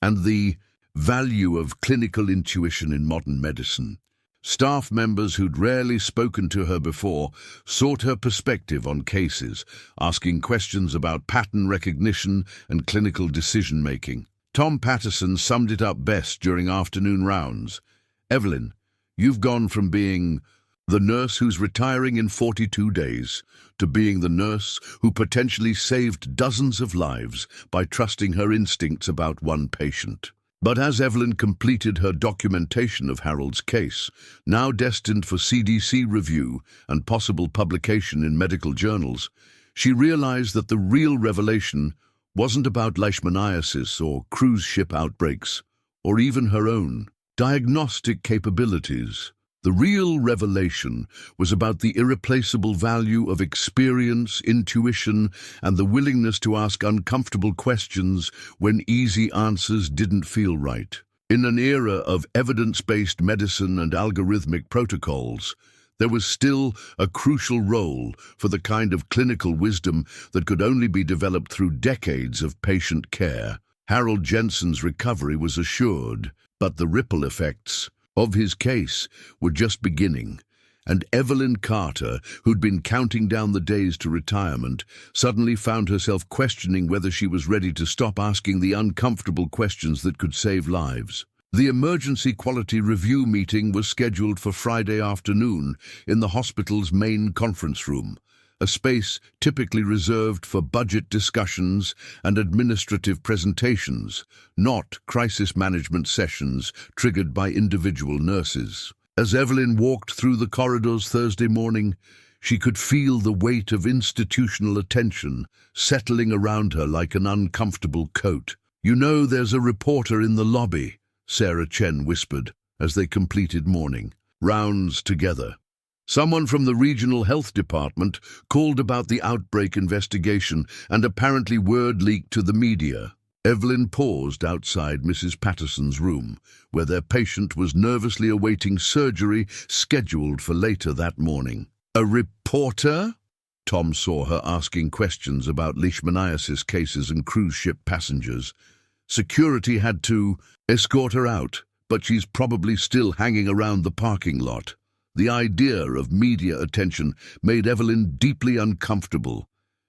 S1: and the value of clinical intuition in modern medicine. Staff members who'd rarely spoken to her before sought her perspective on cases, asking questions about pattern recognition and clinical decision-making. Tom Patterson summed it up best during afternoon rounds. Evelyn, you've gone from being the nurse who's retiring in 42 days to being the nurse who potentially saved dozens of lives by trusting her instincts about one patient. But as Evelyn completed her documentation of Harold's case, now destined for CDC review and possible publication in medical journals, she realized that the real revelation wasn't about leishmaniasis or cruise ship outbreaks, or even her own diagnostic capabilities. The real revelation was about the irreplaceable value of experience, intuition, and the willingness to ask uncomfortable questions when easy answers didn't feel right. In an era of evidence-based medicine and algorithmic protocols, there was still a crucial role for the kind of clinical wisdom that could only be developed through decades of patient care. Harold Jensen's recovery was assured, but the ripple effects of his case were just beginning, and Evelyn Carter, who'd been counting down the days to retirement, suddenly found herself questioning whether she was ready to stop asking the uncomfortable questions that could save lives. The emergency quality review meeting was scheduled for Friday afternoon in the hospital's main conference room, a space typically reserved for budget discussions and administrative presentations, not crisis management sessions triggered by individual nurses. As Evelyn walked through the corridors Thursday morning, she could feel the weight of institutional attention settling around her like an uncomfortable coat. "You know, there's a reporter in the lobby," Sarah Chen whispered as they completed morning rounds together. Someone from the regional health department called about the outbreak investigation, and apparently word leaked to the media. Evelyn paused outside Mrs. Patterson's room, where their patient was nervously awaiting surgery scheduled for later that morning. "A reporter?" Tom saw her asking questions about leishmaniasis cases and cruise ship passengers. Security had to escort her out, but she's probably still hanging around the parking lot. The idea of media attention made Evelyn deeply uncomfortable.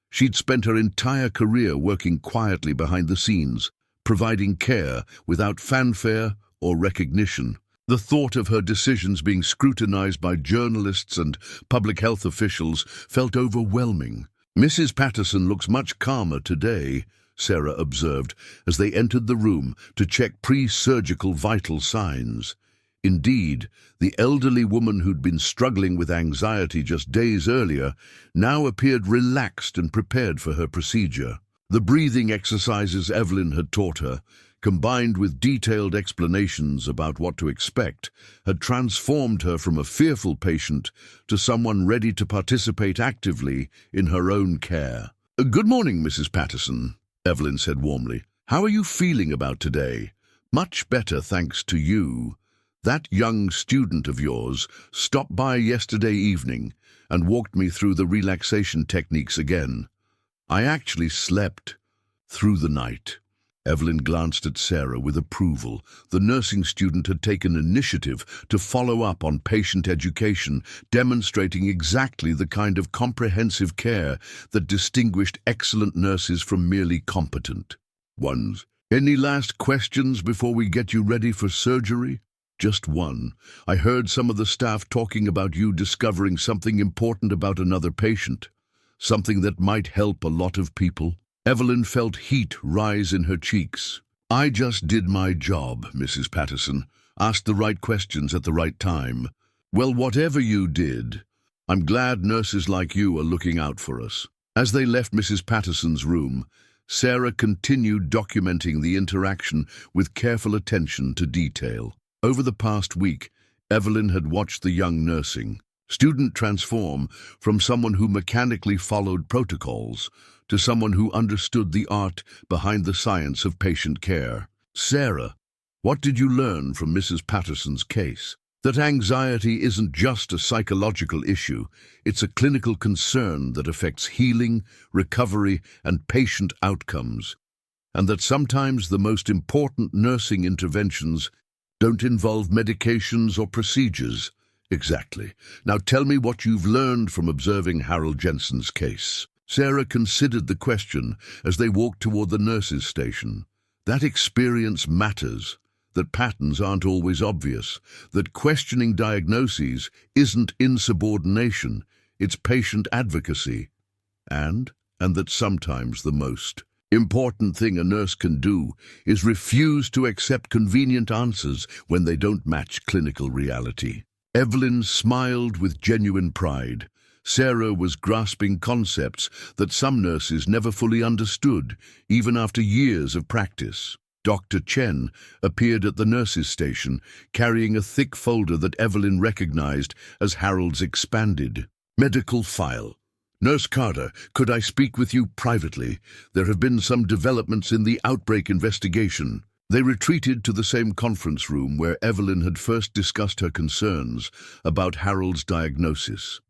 S1: She'd spent her entire career working quietly behind the scenes, providing care without fanfare or recognition. The thought of her decisions being scrutinized by journalists and public health officials felt overwhelming. "Mrs. Patterson looks much calmer today," Sarah observed as they entered the room to check pre-surgical vital signs. Indeed, the elderly woman who'd been struggling with anxiety just days earlier now appeared relaxed and prepared for her procedure. The breathing exercises Evelyn had taught her, combined with detailed explanations about what to expect, had transformed her from a fearful patient to someone ready to participate actively in her own care. Good morning, Mrs. Patterson, Evelyn said warmly. How are you feeling about today? Much better, thanks to you. That young student of yours stopped by yesterday evening and walked me through the relaxation techniques again. I actually slept through the night. Evelyn glanced at Sarah with approval. The nursing student had taken initiative to follow up on patient education, demonstrating exactly the kind of comprehensive care that distinguished excellent nurses from merely competent ones. Any last questions before we get you ready for surgery? Just one. I heard some of the staff talking about you discovering something important about another patient, something that might help a lot of people. Evelyn felt heat rise in her cheeks. I just did my job, Mrs. Patterson. Asked the right questions at the right time. Well, whatever you did, I'm glad nurses like you are looking out for us. As they left Mrs. Patterson's room, Sarah continued documenting the interaction with careful attention to detail. Over the past week, Evelyn had watched the young nursing student transform from someone who mechanically followed protocols to someone who understood the art behind the science of patient care. Sarah, what did you learn from Mrs. Patterson's case? That anxiety isn't just a psychological issue, it's a clinical concern that affects healing, recovery, and patient outcomes, and that sometimes the most important nursing interventions don't involve medications or procedures. Exactly. Now tell me what you've learned from observing Harold Jensen's case. Sarah considered the question as they walked toward the nurses' station. That experience matters, that patterns aren't always obvious, that questioning diagnoses isn't insubordination, it's patient advocacy, and that sometimes the most important thing a nurse can do is refuse to accept convenient answers when they don't match clinical reality. Evelyn smiled with genuine pride. Sarah was grasping concepts that some nurses never fully understood, even after years of practice. Dr. Chen appeared at the nurses' station, carrying a thick folder that Evelyn recognized as Harold's expanded medical file. Nurse Carter, could I speak with you privately? There have been some developments in the outbreak investigation. They retreated to the same conference room where Evelyn had first discussed her concerns about Harold's diagnosis.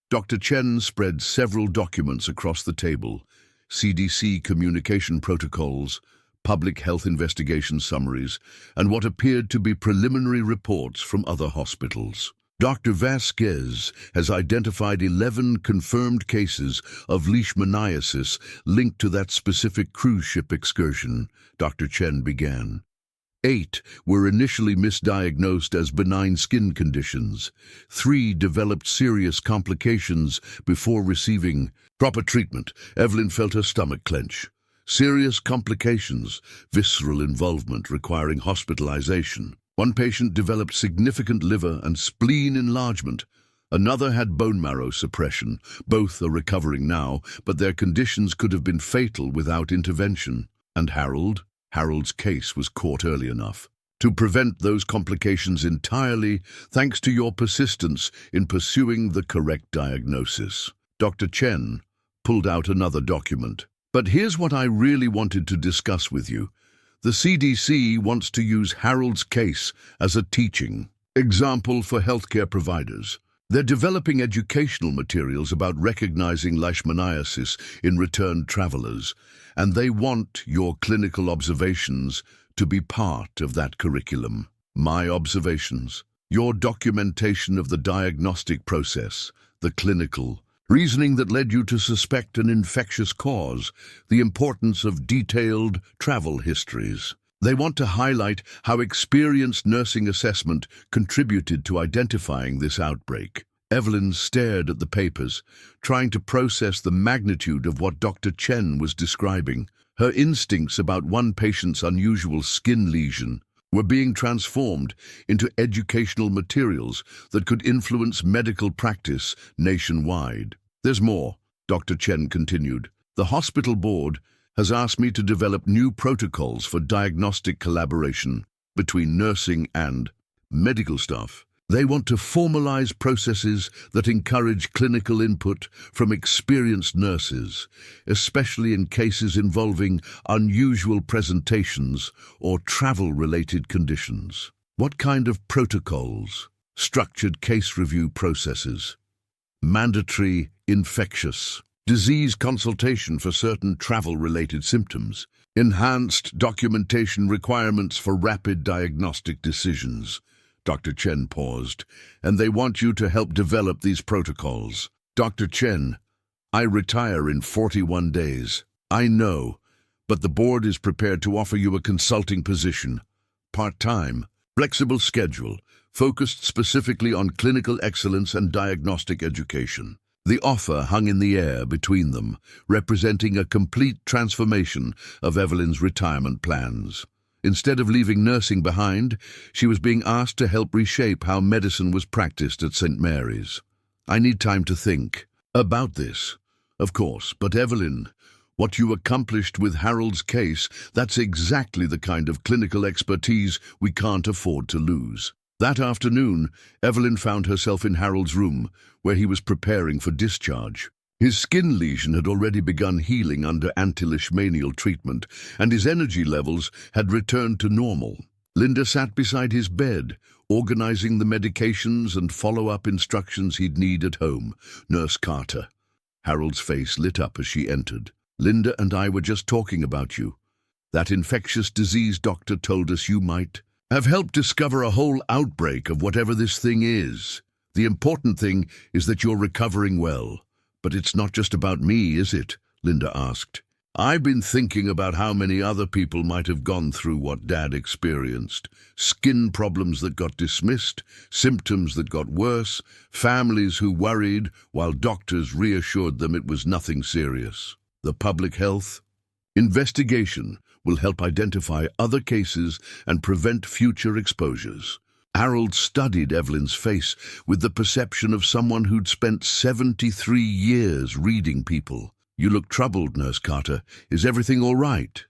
S1: Dr. Chen spread several documents across the table: CDC communication protocols, public health investigation summaries, and what appeared to be preliminary reports from other hospitals. Dr. Vasquez has identified 11 confirmed cases of leishmaniasis linked to that specific cruise ship excursion, Dr. Chen began. 8 were initially misdiagnosed as benign skin conditions. 3 developed serious complications before receiving proper treatment. Evelyn felt her stomach clench. Serious complications, visceral involvement requiring hospitalization. One patient developed significant liver and spleen enlargement. Another had bone marrow suppression. Both are recovering now, but their conditions could have been fatal without intervention. And Harold's case was caught early enough to prevent those complications entirely, thanks to your persistence in pursuing the correct diagnosis. Dr. Chen pulled out another document. But here's what I really wanted to discuss with you. The CDC wants to use Harold's case as a teaching example for healthcare providers. They're developing educational materials about recognizing leishmaniasis in returned travelers, and they want your clinical observations to be part of that curriculum. My observations, your documentation of the diagnostic process, the clinical reasoning that led you to suspect an infectious cause, the importance of detailed travel histories. They want to highlight how experienced nursing assessment contributed to identifying this outbreak. Evelyn stared at the papers, trying to process the magnitude of what Dr. Chen was describing. Her instincts about one patient's unusual skin lesion were being transformed into educational materials that could influence medical practice nationwide. There's more, Dr. Chen continued. The hospital board has asked me to develop new protocols for diagnostic collaboration between nursing and medical staff. They want to formalize processes that encourage clinical input from experienced nurses, especially in cases involving unusual presentations or travel-related conditions. What kind of protocols? Structured case review processes. Mandatory infectious disease consultation for certain travel-related symptoms. Enhanced documentation requirements for rapid diagnostic decisions. Dr. Chen paused, and they want you to help develop these protocols. Dr. Chen, I retire in 41 days. I know, but the board is prepared to offer you a consulting position. Part-time, flexible schedule, focused specifically on clinical excellence and diagnostic education. The offer hung in the air between them, representing a complete transformation of Evelyn's retirement plans. Instead of leaving nursing behind, she was being asked to help reshape how medicine was practiced at St. Mary's. I need time to think about this, of course, but Evelyn, what you accomplished with Harold's case, that's exactly the kind of clinical expertise we can't afford to lose. That afternoon, Evelyn found herself in Harold's room, where he was preparing for discharge. His skin lesion had already begun healing under anti-leishmanial treatment, and his energy levels had returned to normal. Linda sat beside his bed, organizing the medications and follow-up instructions he'd need at home. Nurse Carter. Harold's face lit up as she entered. Linda and I were just talking about you. That infectious disease doctor told us you might have helped discover a whole outbreak of whatever this thing is. The important thing is that you're recovering well. But it's not just about me, is it? Linda asked. I've been thinking about how many other people might have gone through what Dad experienced. Skin problems that got dismissed, symptoms that got worse, families who worried while doctors reassured them it was nothing serious. The public health investigation will help identify other cases and prevent future exposures. Harold studied Evelyn's face with the perception of someone who'd spent 73 years reading people. You look troubled, Nurse Carter. Is everything all right?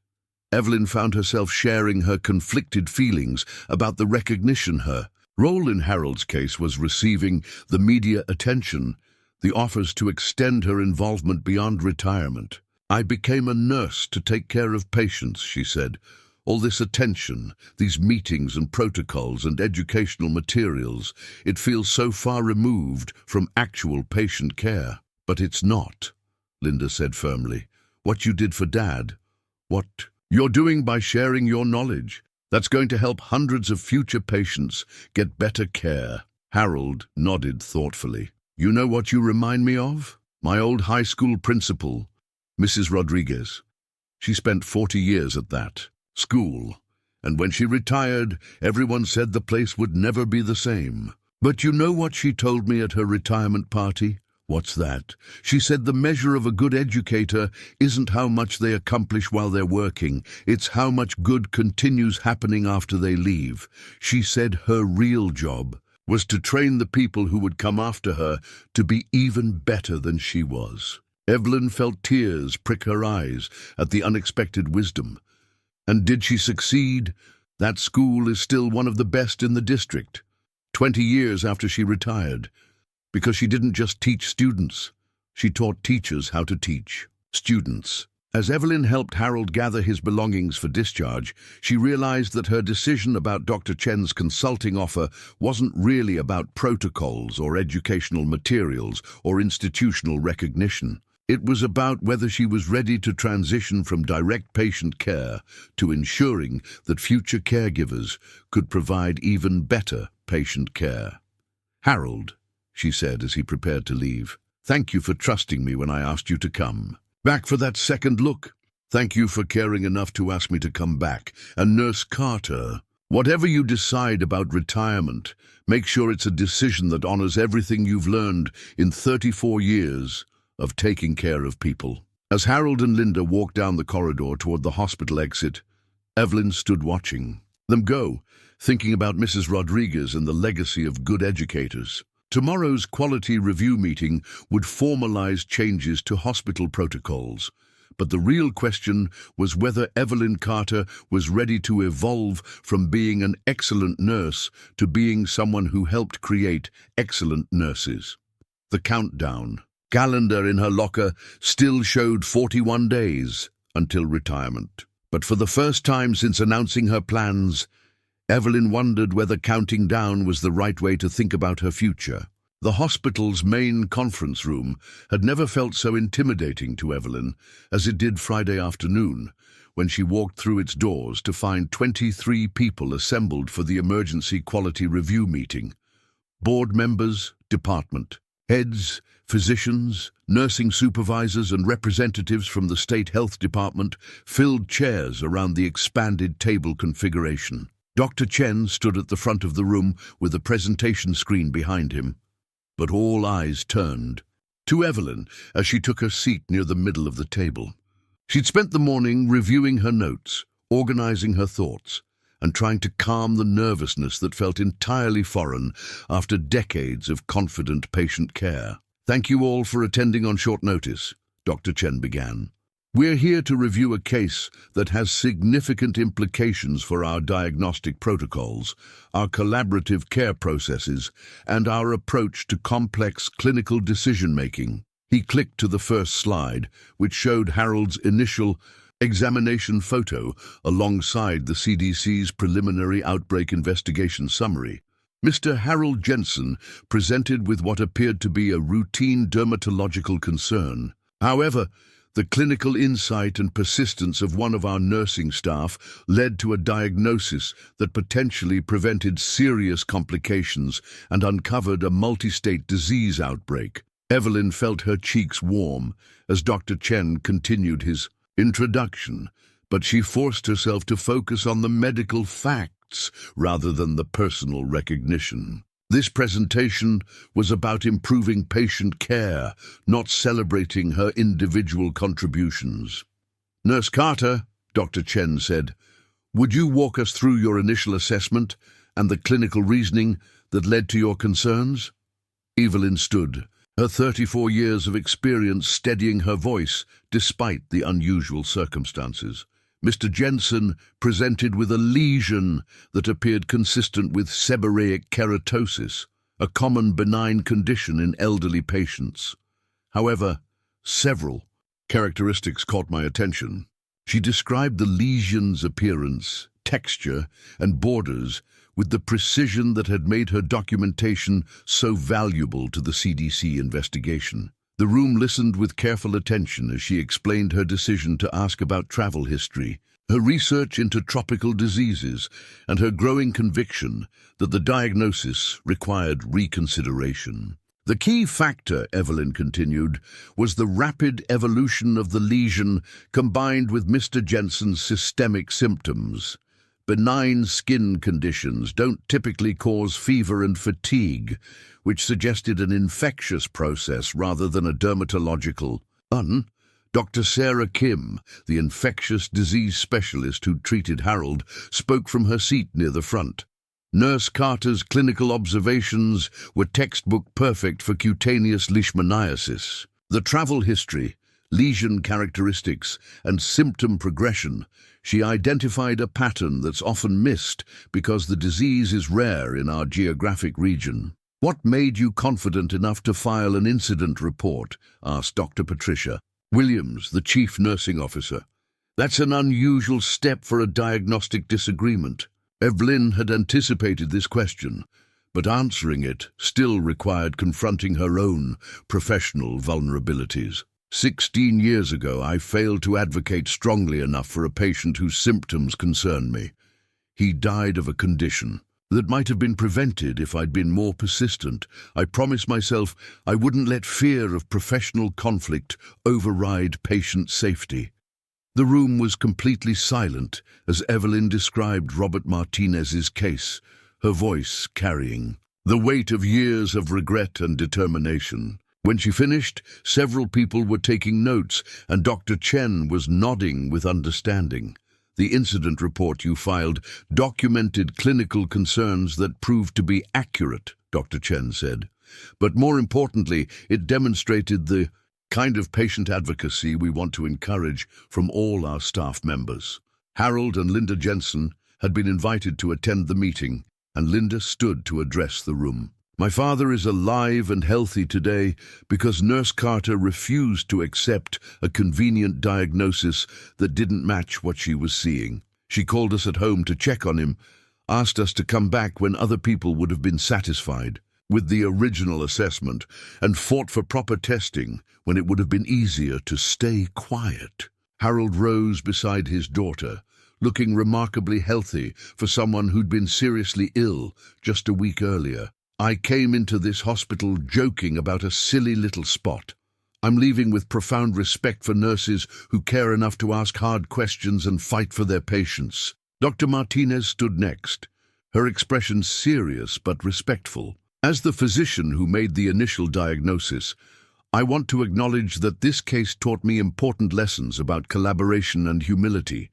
S1: Evelyn found herself sharing her conflicted feelings about the recognition her role in Harold's case was receiving, the media attention, the offers to extend her involvement beyond retirement. I became a nurse to take care of patients, she said. All this attention, these meetings and protocols and educational materials, it feels so far removed from actual patient care. But it's not, Linda said firmly. What you did for Dad, what you're doing by sharing your knowledge, that's going to help hundreds of future patients get better care. Harold nodded thoughtfully. You know what you remind me of? My old high school principal, Mrs. Rodriguez. She spent 40 years at that school, and when she retired, everyone said the place would never be the same. But you know what she told me at her retirement party? What's that? She said the measure of a good educator isn't how much they accomplish while they're working, it's how much good continues happening after they leave. She said her real job was to train the people who would come after her to be even better than she was. Evelyn felt tears prick her eyes at the unexpected wisdom. And did she succeed? That school is still one of the best in the district, 20 years after she retired, because she didn't just teach students, she taught teachers how to teach students. As Evelyn helped Harold gather his belongings for discharge, she realized that her decision about Dr. Chen's consulting offer wasn't really about protocols or educational materials or institutional recognition. It was about whether she was ready to transition from direct patient care to ensuring that future caregivers could provide even better patient care. Harold, she said as he prepared to leave, thank you for trusting me when I asked you to come back for that second look. Thank you for caring enough to ask me to come back. And Nurse Carter, whatever you decide about retirement, make sure it's a decision that honors everything you've learned in 34 years of taking care of people. As Harold and Linda walked down the corridor toward the hospital exit, Evelyn stood watching them go, thinking about Mrs. Rodriguez and the legacy of good educators. Tomorrow's quality review meeting would formalize changes to hospital protocols, But the real question was whether Evelyn Carter was ready to evolve from being an excellent nurse to being someone who helped create excellent nurses. The countdown calendar in her locker still showed 41 days until retirement. But for the first time since announcing her plans, Evelyn wondered whether counting down was the right way to think about her future. The hospital's main conference room had never felt so intimidating to Evelyn as it did Friday afternoon, when she walked through its doors to find 23 people assembled for the emergency quality review meeting. Board members, department heads, physicians, nursing supervisors, and representatives from the state health department filled chairs around the expanded table configuration. Dr. Chen stood at the front of the room with a presentation screen behind him. But all eyes turned to Evelyn as she took her seat near the middle of the table. She'd spent the morning reviewing her notes, organizing her thoughts, and trying to calm the nervousness that felt entirely foreign after decades of confident patient care. "Thank you all for attending on short notice," Dr. Chen began. "We're here to review a case that has significant implications for our diagnostic protocols, our collaborative care processes, and our approach to complex clinical decision-making." He clicked to the first slide, which showed Harold's initial examination photo alongside the CDC's preliminary outbreak investigation summary. Mr. Harold Jensen presented with what appeared to be a routine dermatological concern. However, the clinical insight and persistence of one of our nursing staff led to a diagnosis that potentially prevented serious complications and uncovered a multi-state disease outbreak. Evelyn felt her cheeks warm as Dr. Chen continued his introduction, but she forced herself to focus on the medical facts rather than the personal recognition. This presentation was about improving patient care, not celebrating her individual contributions. "Nurse Carter," Dr. Chen said, "would you walk us through your initial assessment and the clinical reasoning that led to your concerns?" Evelyn stood, her 34 years of experience steadying her voice despite the unusual circumstances. Mr. Jensen presented with a lesion that appeared consistent with seborrheic keratosis, a common benign condition in elderly patients. However, several characteristics caught my attention. She described the lesion's appearance, texture, and borders with the precision that had made her documentation so valuable to the CDC investigation. The room listened with careful attention as she explained her decision to ask about travel history, her research into tropical diseases, and her growing conviction that the diagnosis required reconsideration. "The key factor," Evelyn continued, "was the rapid evolution of the lesion combined with Mr. Jensen's systemic symptoms. Benign skin conditions don't typically cause fever and fatigue, which suggested an infectious process rather than a dermatological one." Dr. Sarah Kim, the infectious disease specialist who treated Harold, spoke from her seat near the front. Nurse Carter's clinical observations were textbook perfect for cutaneous leishmaniasis. The travel history, lesion characteristics, and symptom progression, she identified a pattern that's often missed because the disease is rare in our geographic region. "What made you confident enough to file an incident report?" asked Dr. Patricia Williams, the chief nursing officer. "That's an unusual step for a diagnostic disagreement." Evelyn had anticipated this question, but answering it still required confronting her own professional vulnerabilities. 16 years ago, I failed to advocate strongly enough for a patient whose symptoms concerned me. He died of a condition that might have been prevented if I'd been more persistent. I promised myself I wouldn't let fear of professional conflict override patient safety. The room was completely silent as Evelyn described Robert Martinez's case, her voice carrying the weight of years of regret and determination. When she finished, several people were taking notes, and Dr. Chen was nodding with understanding. "The incident report you filed documented clinical concerns that proved to be accurate," Dr. Chen said. "But more importantly, it demonstrated the kind of patient advocacy we want to encourage from all our staff members. Harold and Linda Jensen had been invited to attend the meeting, and Linda stood to address the room. My father is alive and healthy today because Nurse Carter refused to accept a convenient diagnosis that didn't match what she was seeing. She called us at home to check on him, asked us to come back when other people would have been satisfied with the original assessment, and fought for proper testing when it would have been easier to stay quiet. Harold rose beside his daughter, looking remarkably healthy for someone who'd been seriously ill just a week earlier. I came into this hospital joking about a silly little spot. I'm leaving with profound respect for nurses who care enough to ask hard questions and fight for their patients. Dr. Martinez stood next, her expression serious but respectful. As the physician who made the initial diagnosis, I want to acknowledge that this case taught me important lessons about collaboration and humility.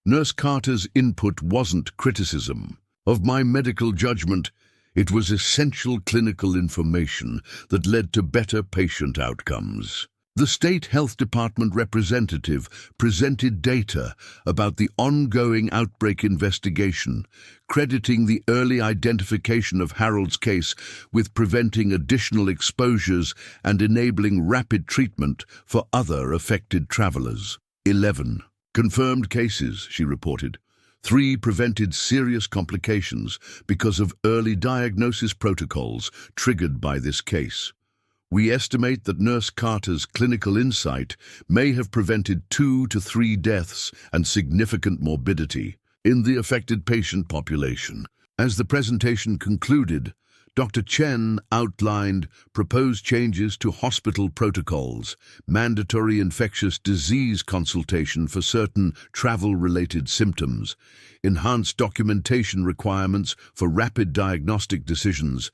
S1: Nurse Carter's input wasn't criticism of my medical judgment. It was essential clinical information that led to better patient outcomes. The State Health Department representative presented data about the ongoing outbreak investigation, crediting the early identification of Harold's case with preventing additional exposures and enabling rapid treatment for other affected travelers. 11 confirmed cases, she reported. 3 prevented serious complications because of early diagnosis protocols triggered by this case. We estimate that Nurse Carter's clinical insight may have prevented 2 to 3 deaths and significant morbidity in the affected patient population. As the presentation concluded, Dr. Chen outlined proposed changes to hospital protocols, mandatory infectious disease consultation for certain travel-related symptoms, enhanced documentation requirements for rapid diagnostic decisions,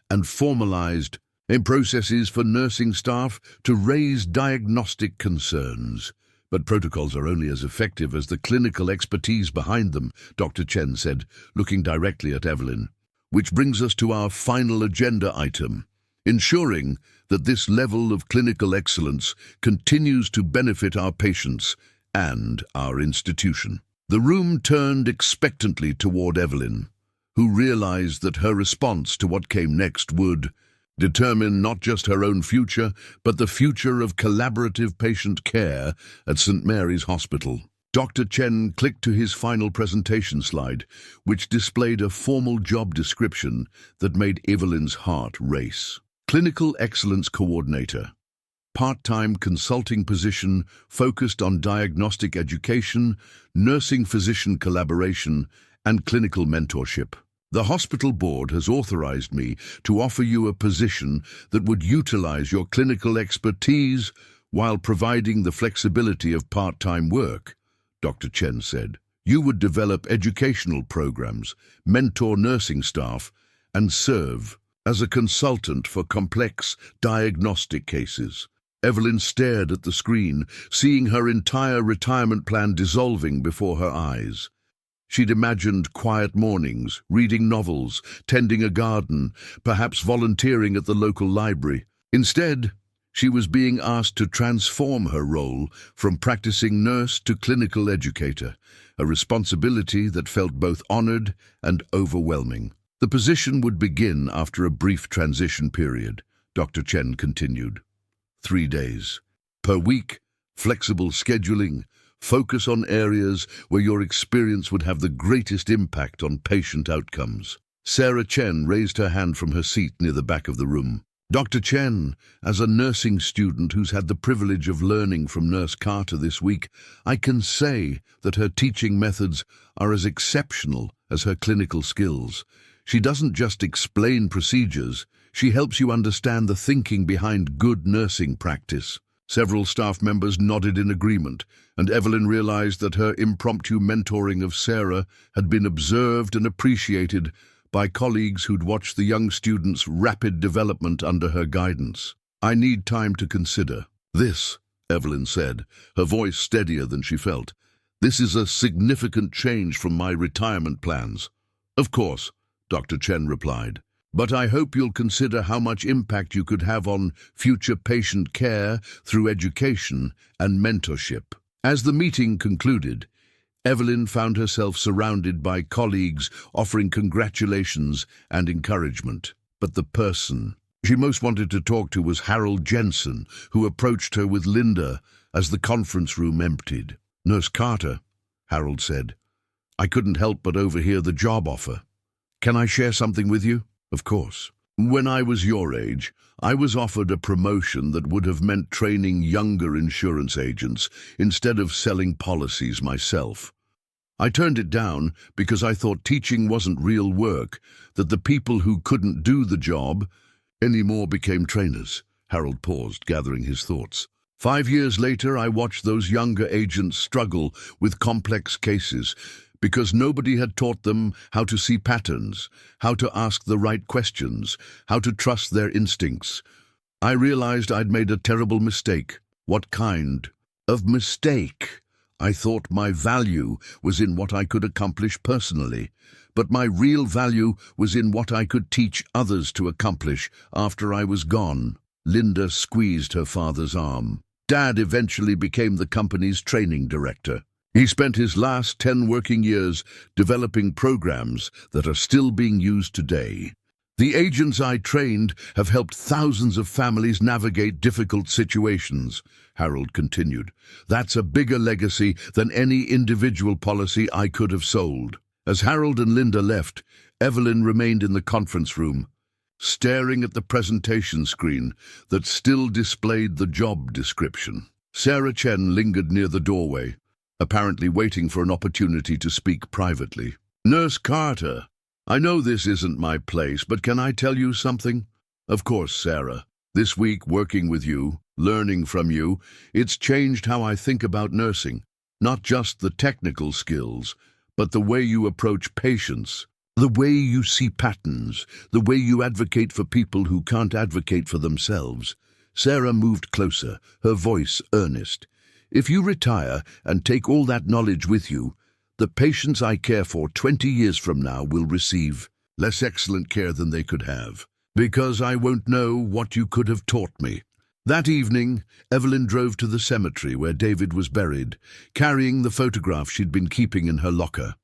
S1: and formalized processes for nursing staff to raise diagnostic concerns. But protocols are only as effective as the clinical expertise behind them, Dr. Chen said, looking directly at Evelyn. Which brings us to our final agenda item, ensuring that this level of clinical excellence continues to benefit our patients and our institution. The room turned expectantly toward Evelyn, who realized that her response to what came next would determine not just her own future, but the future of collaborative patient care at St. Mary's Hospital. Dr. Chen clicked to his final presentation slide, which displayed a formal job description that made Evelyn's heart race. Clinical Excellence Coordinator. Part-time consulting position focused on diagnostic education, nursing physician collaboration, and clinical mentorship. The hospital board has authorized me to offer you a position that would utilize your clinical expertise while providing the flexibility of part-time work, Dr. Chen said. You would develop educational programs, mentor nursing staff, and serve as a consultant for complex diagnostic cases. Evelyn stared at the screen, seeing her entire retirement plan dissolving before her eyes. She'd imagined quiet mornings, reading novels, tending a garden, perhaps volunteering at the local library. Instead, she was being asked to transform her role from practicing nurse to clinical educator, a responsibility that felt both honored and overwhelming. The position would begin after a brief transition period, Dr. Chen continued. 3 days per week, flexible scheduling, focus on areas where your experience would have the greatest impact on patient outcomes. Sarah Chen raised her hand from her seat near the back of the room. Dr. Chen, as a nursing student who's had the privilege of learning from Nurse Carter this week, I can say that her teaching methods are as exceptional as her clinical skills. She doesn't just explain procedures, she helps you understand the thinking behind good nursing practice. Several staff members nodded in agreement, and Evelyn realized that her impromptu mentoring of Sarah had been observed and appreciated by colleagues who'd watched the young student's rapid development under her guidance. I need time to consider. This, Evelyn said, her voice steadier than she felt. This is a significant change from my retirement plans. Of course, Dr. Chen replied. but I hope you'll consider how much impact you could have on future patient care through education and mentorship." As the meeting concluded, Evelyn found herself surrounded by colleagues offering congratulations and encouragement. But the person she most wanted to talk to was Harold Jensen, who approached her with Linda as the conference room emptied. "Nurse Carter," Harold said, "I couldn't help but overhear the job offer. Can I share something with you?" "Of course. When I was your age, I was offered a promotion that would have meant training younger insurance agents instead of selling policies myself. I turned it down because I thought teaching wasn't real work, that the people who couldn't do the job anymore became trainers." Harold paused, gathering his thoughts. 5 years later, I watched those younger agents struggle with complex cases because nobody had taught them how to see patterns, how to ask the right questions, how to trust their instincts. I realized I'd made a terrible mistake. What kind of mistake? I thought my value was in what I could accomplish personally, but my real value was in what I could teach others to accomplish after I was gone. Linda squeezed her father's arm. Dad eventually became the company's training director. He spent his last 10 working years developing programs that are still being used today. The agents I trained have helped thousands of families navigate difficult situations, Harold continued. That's a bigger legacy than any individual policy I could have sold. As Harold and Linda left, Evelyn remained in the conference room, staring at the presentation screen that still displayed the job description. Sarah Chen lingered near the doorway, apparently waiting for an opportunity to speak privately. "Nurse Carter, I know this isn't my place, but can I tell you something?" "Of course, Sarah. This week, working with you, learning from you, it's changed how I think about nursing. Not just the technical skills, but the way you approach patients, the way you see patterns, the way you advocate for people who can't advocate for themselves." Sarah moved closer, her voice earnest. "If you retire and take all that knowledge with you, the patients I care for 20 years from now will receive less excellent care than they could have, because I won't know what you could have taught me." That evening, Evelyn drove to the cemetery where David was buried, carrying the photograph she'd been keeping in her locker.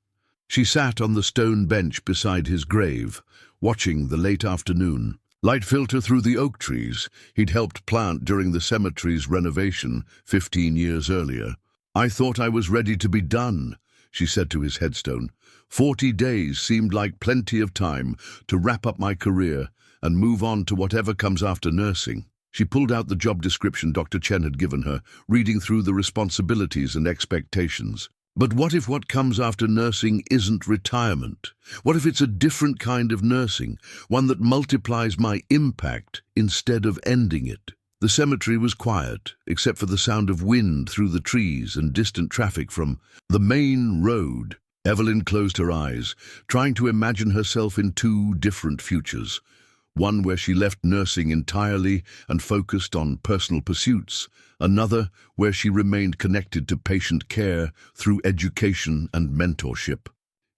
S1: She sat on the stone bench beside his grave, watching the late afternoon light filter through the oak trees he'd helped plant during the cemetery's renovation 15 years earlier. "I thought I was ready to be done," she said to his headstone. 40 days seemed like plenty of time to wrap up my career and move on to whatever comes after nursing. She pulled out the job description Dr. Chen had given her, reading through the responsibilities and expectations. But what if what comes after nursing isn't retirement? What if it's a different kind of nursing, one that multiplies my impact instead of ending it? The cemetery was quiet, except for the sound of wind through the trees and distant traffic from the main road. Evelyn closed her eyes, trying to imagine herself in 2 different futures. One where she left nursing entirely and focused on personal pursuits. Another where she remained connected to patient care through education and mentorship.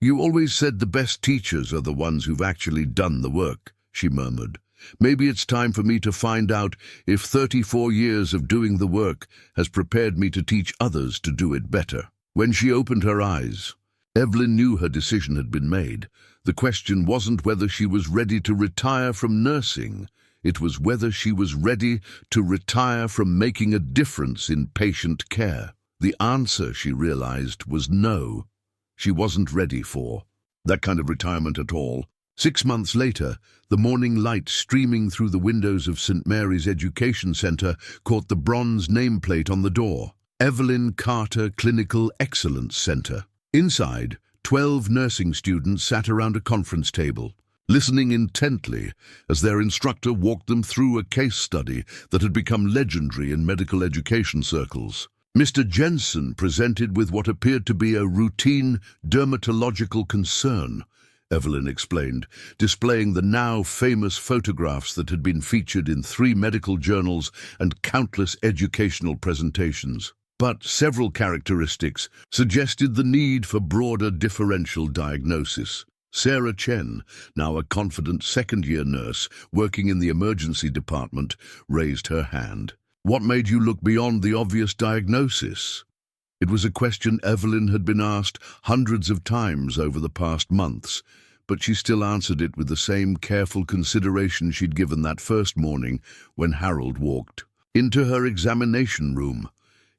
S1: "You always said the best teachers are the ones who've actually done the work," she murmured. "Maybe it's time for me to find out if 34 years of doing the work has prepared me to teach others to do it better." When she opened her eyes, Evelyn knew her decision had been made. The question wasn't whether she was ready to retire from nursing. It was whether she was ready to retire from making a difference in patient care. The answer, she realized, was no. She wasn't ready for that kind of retirement at all. 6 months later, the morning light streaming through the windows of St. Mary's Education Center caught the bronze nameplate on the door. Evelyn Carter Clinical Excellence Center. Inside, 12 nursing students sat around a conference table, listening intently as their instructor walked them through a case study that had become legendary in medical education circles. Mr. Jensen presented with what appeared to be a routine dermatological concern, Evelyn explained, displaying the now famous photographs that had been featured in 3 medical journals and countless educational presentations. But several characteristics suggested the need for broader differential diagnosis. Sarah Chen, now a confident second-year nurse working in the emergency department, raised her hand. "What made you look beyond the obvious diagnosis?" It was a question Evelyn had been asked hundreds of times over the past months, but she still answered it with the same careful consideration she'd given that first morning when Harold walked into her examination room.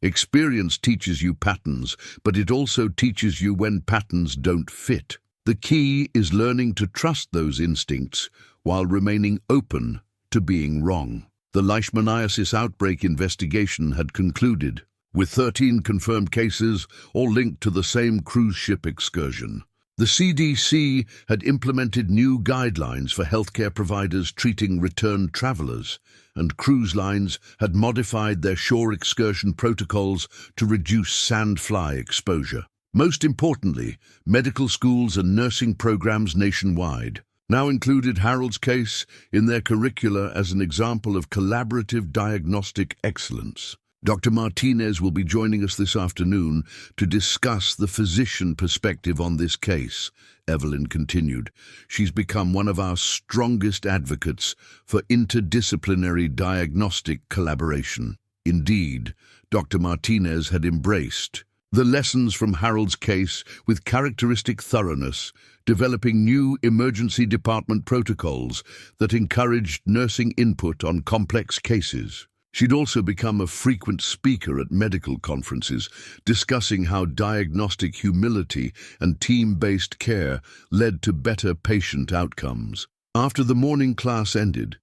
S1: Experience teaches you patterns, but it also teaches you when patterns don't fit. The key is learning to trust those instincts while remaining open to being wrong. The leishmaniasis outbreak investigation had concluded, with 13 confirmed cases, all linked to the same cruise ship excursion. The CDC had implemented new guidelines for healthcare providers treating returned travelers, and cruise lines had modified their shore excursion protocols to reduce sandfly exposure. Most importantly, medical schools and nursing programs nationwide now included Harold's case in their curricula as an example of collaborative diagnostic excellence. Dr. Martinez will be joining us this afternoon to discuss the physician perspective on this case, Evelyn continued. She's become one of our strongest advocates for interdisciplinary diagnostic collaboration. Indeed, Dr. Martinez had embraced the lessons from Harold's case with characteristic thoroughness, developing new emergency department protocols that encouraged nursing input on complex cases. She'd also become a frequent speaker at medical conferences, discussing how diagnostic humility and team-based care led to better patient outcomes. After the morning class ended,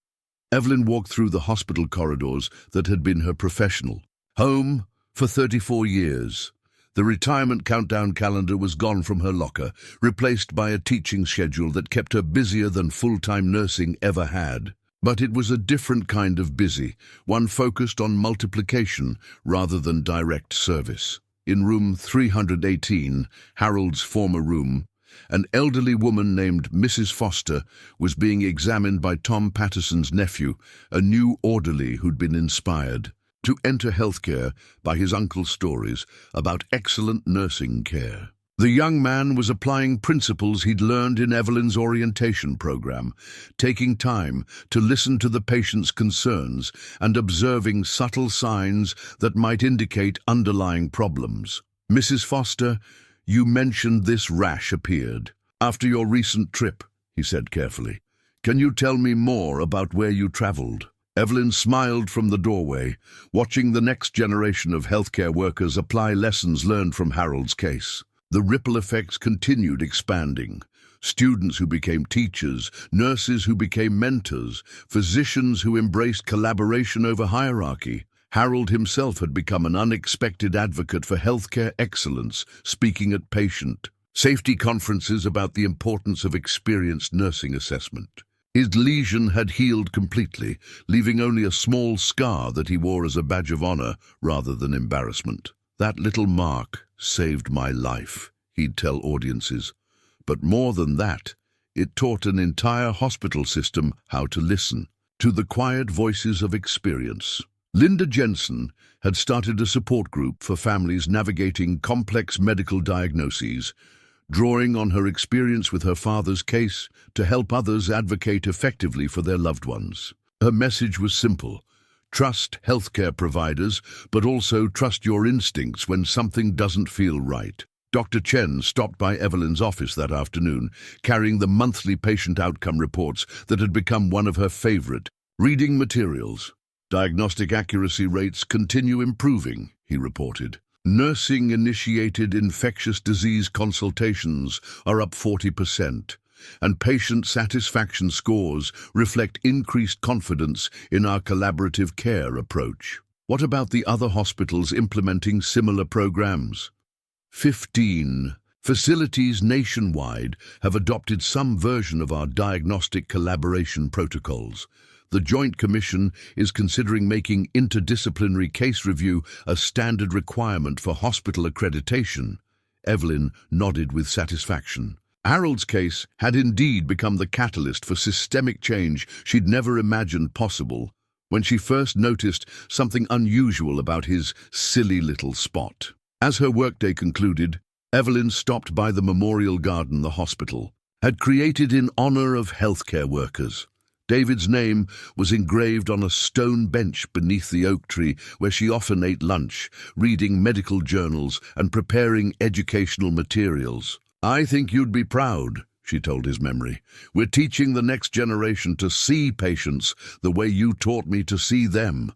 S1: Evelyn walked through the hospital corridors that had been her professional home for 34 years. The retirement countdown calendar was gone from her locker, replaced by a teaching schedule that kept her busier than full-time nursing ever had. But it was a different kind of busy, one focused on multiplication rather than direct service. In room 318, Harold's former room, an elderly woman named Mrs. Foster was being examined by Tom Patterson's nephew, a new orderly who'd been inspired to enter healthcare by his uncle's stories about excellent nursing care. The young man was applying principles he'd learned in Evelyn's orientation program, taking time to listen to the patient's concerns and observing subtle signs that might indicate underlying problems. "Mrs. Foster, you mentioned this rash appeared after your recent trip," he said carefully. "Can you tell me more about where you traveled?" Evelyn smiled from the doorway, watching the next generation of healthcare workers apply lessons learned from Harold's case. The ripple effects continued expanding. Students who became teachers, nurses who became mentors, physicians who embraced collaboration over hierarchy. Harold himself had become an unexpected advocate for healthcare excellence, speaking at patient safety conferences about the importance of experienced nursing assessment. His lesion had healed completely, leaving only a small scar that he wore as a badge of honor rather than embarrassment. "That little mark saved my life," he'd tell audiences. But more than that, it taught an entire hospital system how to listen to the quiet voices of experience. Linda Jensen had started a support group for families navigating complex medical diagnoses, drawing on her experience with her father's case to help others advocate effectively for their loved ones. Her message was simple: trust healthcare providers, but also trust your instincts when something doesn't feel right. Dr. Chen stopped by Evelyn's office that afternoon, carrying the monthly patient outcome reports that had become one of her favorite reading materials. "Diagnostic accuracy rates continue improving," he reported. "Nursing-initiated infectious disease consultations are up 40%, and patient satisfaction scores reflect increased confidence in our collaborative care approach." What about the other hospitals implementing similar programs? 15 facilities nationwide have adopted some version of our diagnostic collaboration protocols. The Joint Commission is considering making interdisciplinary case review a standard requirement for hospital accreditation. Evelyn nodded with satisfaction. Harold's case had indeed become the catalyst for systemic change she'd never imagined possible when she first noticed something unusual about his silly little spot. As her workday concluded, Evelyn stopped by the memorial garden, the hospital, had created in honor of healthcare workers. David's name was engraved on a stone bench beneath the oak tree where she often ate lunch, reading medical journals and preparing educational materials. "I think you'd be proud," she told his memory. "We're teaching the next generation to see patients the way you taught me to see them,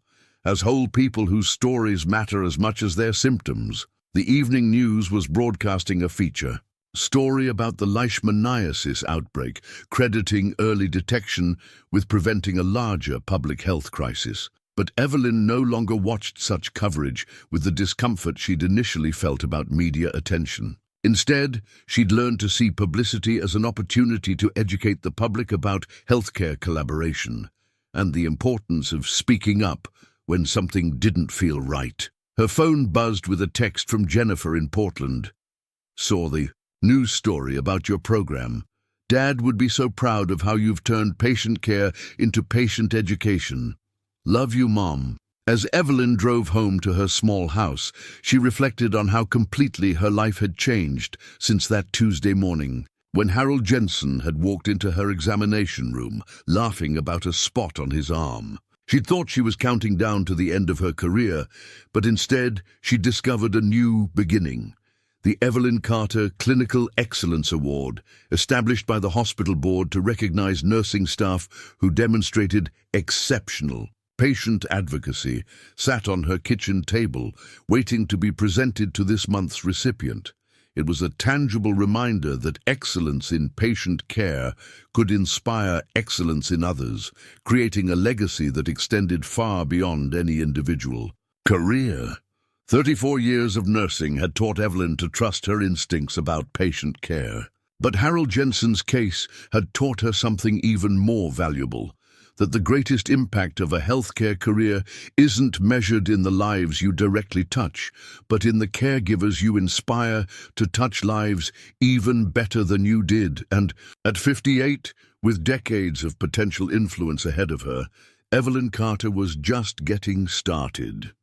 S1: as whole people whose stories matter as much as their symptoms." The evening news was broadcasting a feature story about the leishmaniasis outbreak, crediting early detection with preventing a larger public health crisis. But Evelyn no longer watched such coverage with the discomfort she'd initially felt about media attention. Instead, she'd learned to see publicity as an opportunity to educate the public about healthcare collaboration and the importance of speaking up when something didn't feel right. Her phone buzzed with a text from Jennifer in Portland. "Saw the news story about your program. Dad would be so proud of how you've turned patient care into patient education. Love you, Mom." As Evelyn drove home to her small house, she reflected on how completely her life had changed since that Tuesday morning, when Harold Jensen had walked into her examination room, laughing about a spot on his arm. She'd thought she was counting down to the end of her career, but instead she discovered a new beginning. The Evelyn Carter Clinical Excellence Award, established by the hospital board to recognize nursing staff who demonstrated exceptional patient advocacy, sat on her kitchen table, waiting to be presented to this month's recipient. It was a tangible reminder that excellence in patient care could inspire excellence in others, creating a legacy that extended far beyond any individual career. 34 years of nursing had taught Evelyn to trust her instincts about patient care. But Harold Jensen's case had taught her something even more valuable, that the greatest impact of a healthcare career isn't measured in the lives you directly touch, but in the caregivers you inspire to touch lives even better than you did. And at 58, with decades of potential influence ahead of her, Evelyn Carter was just getting started.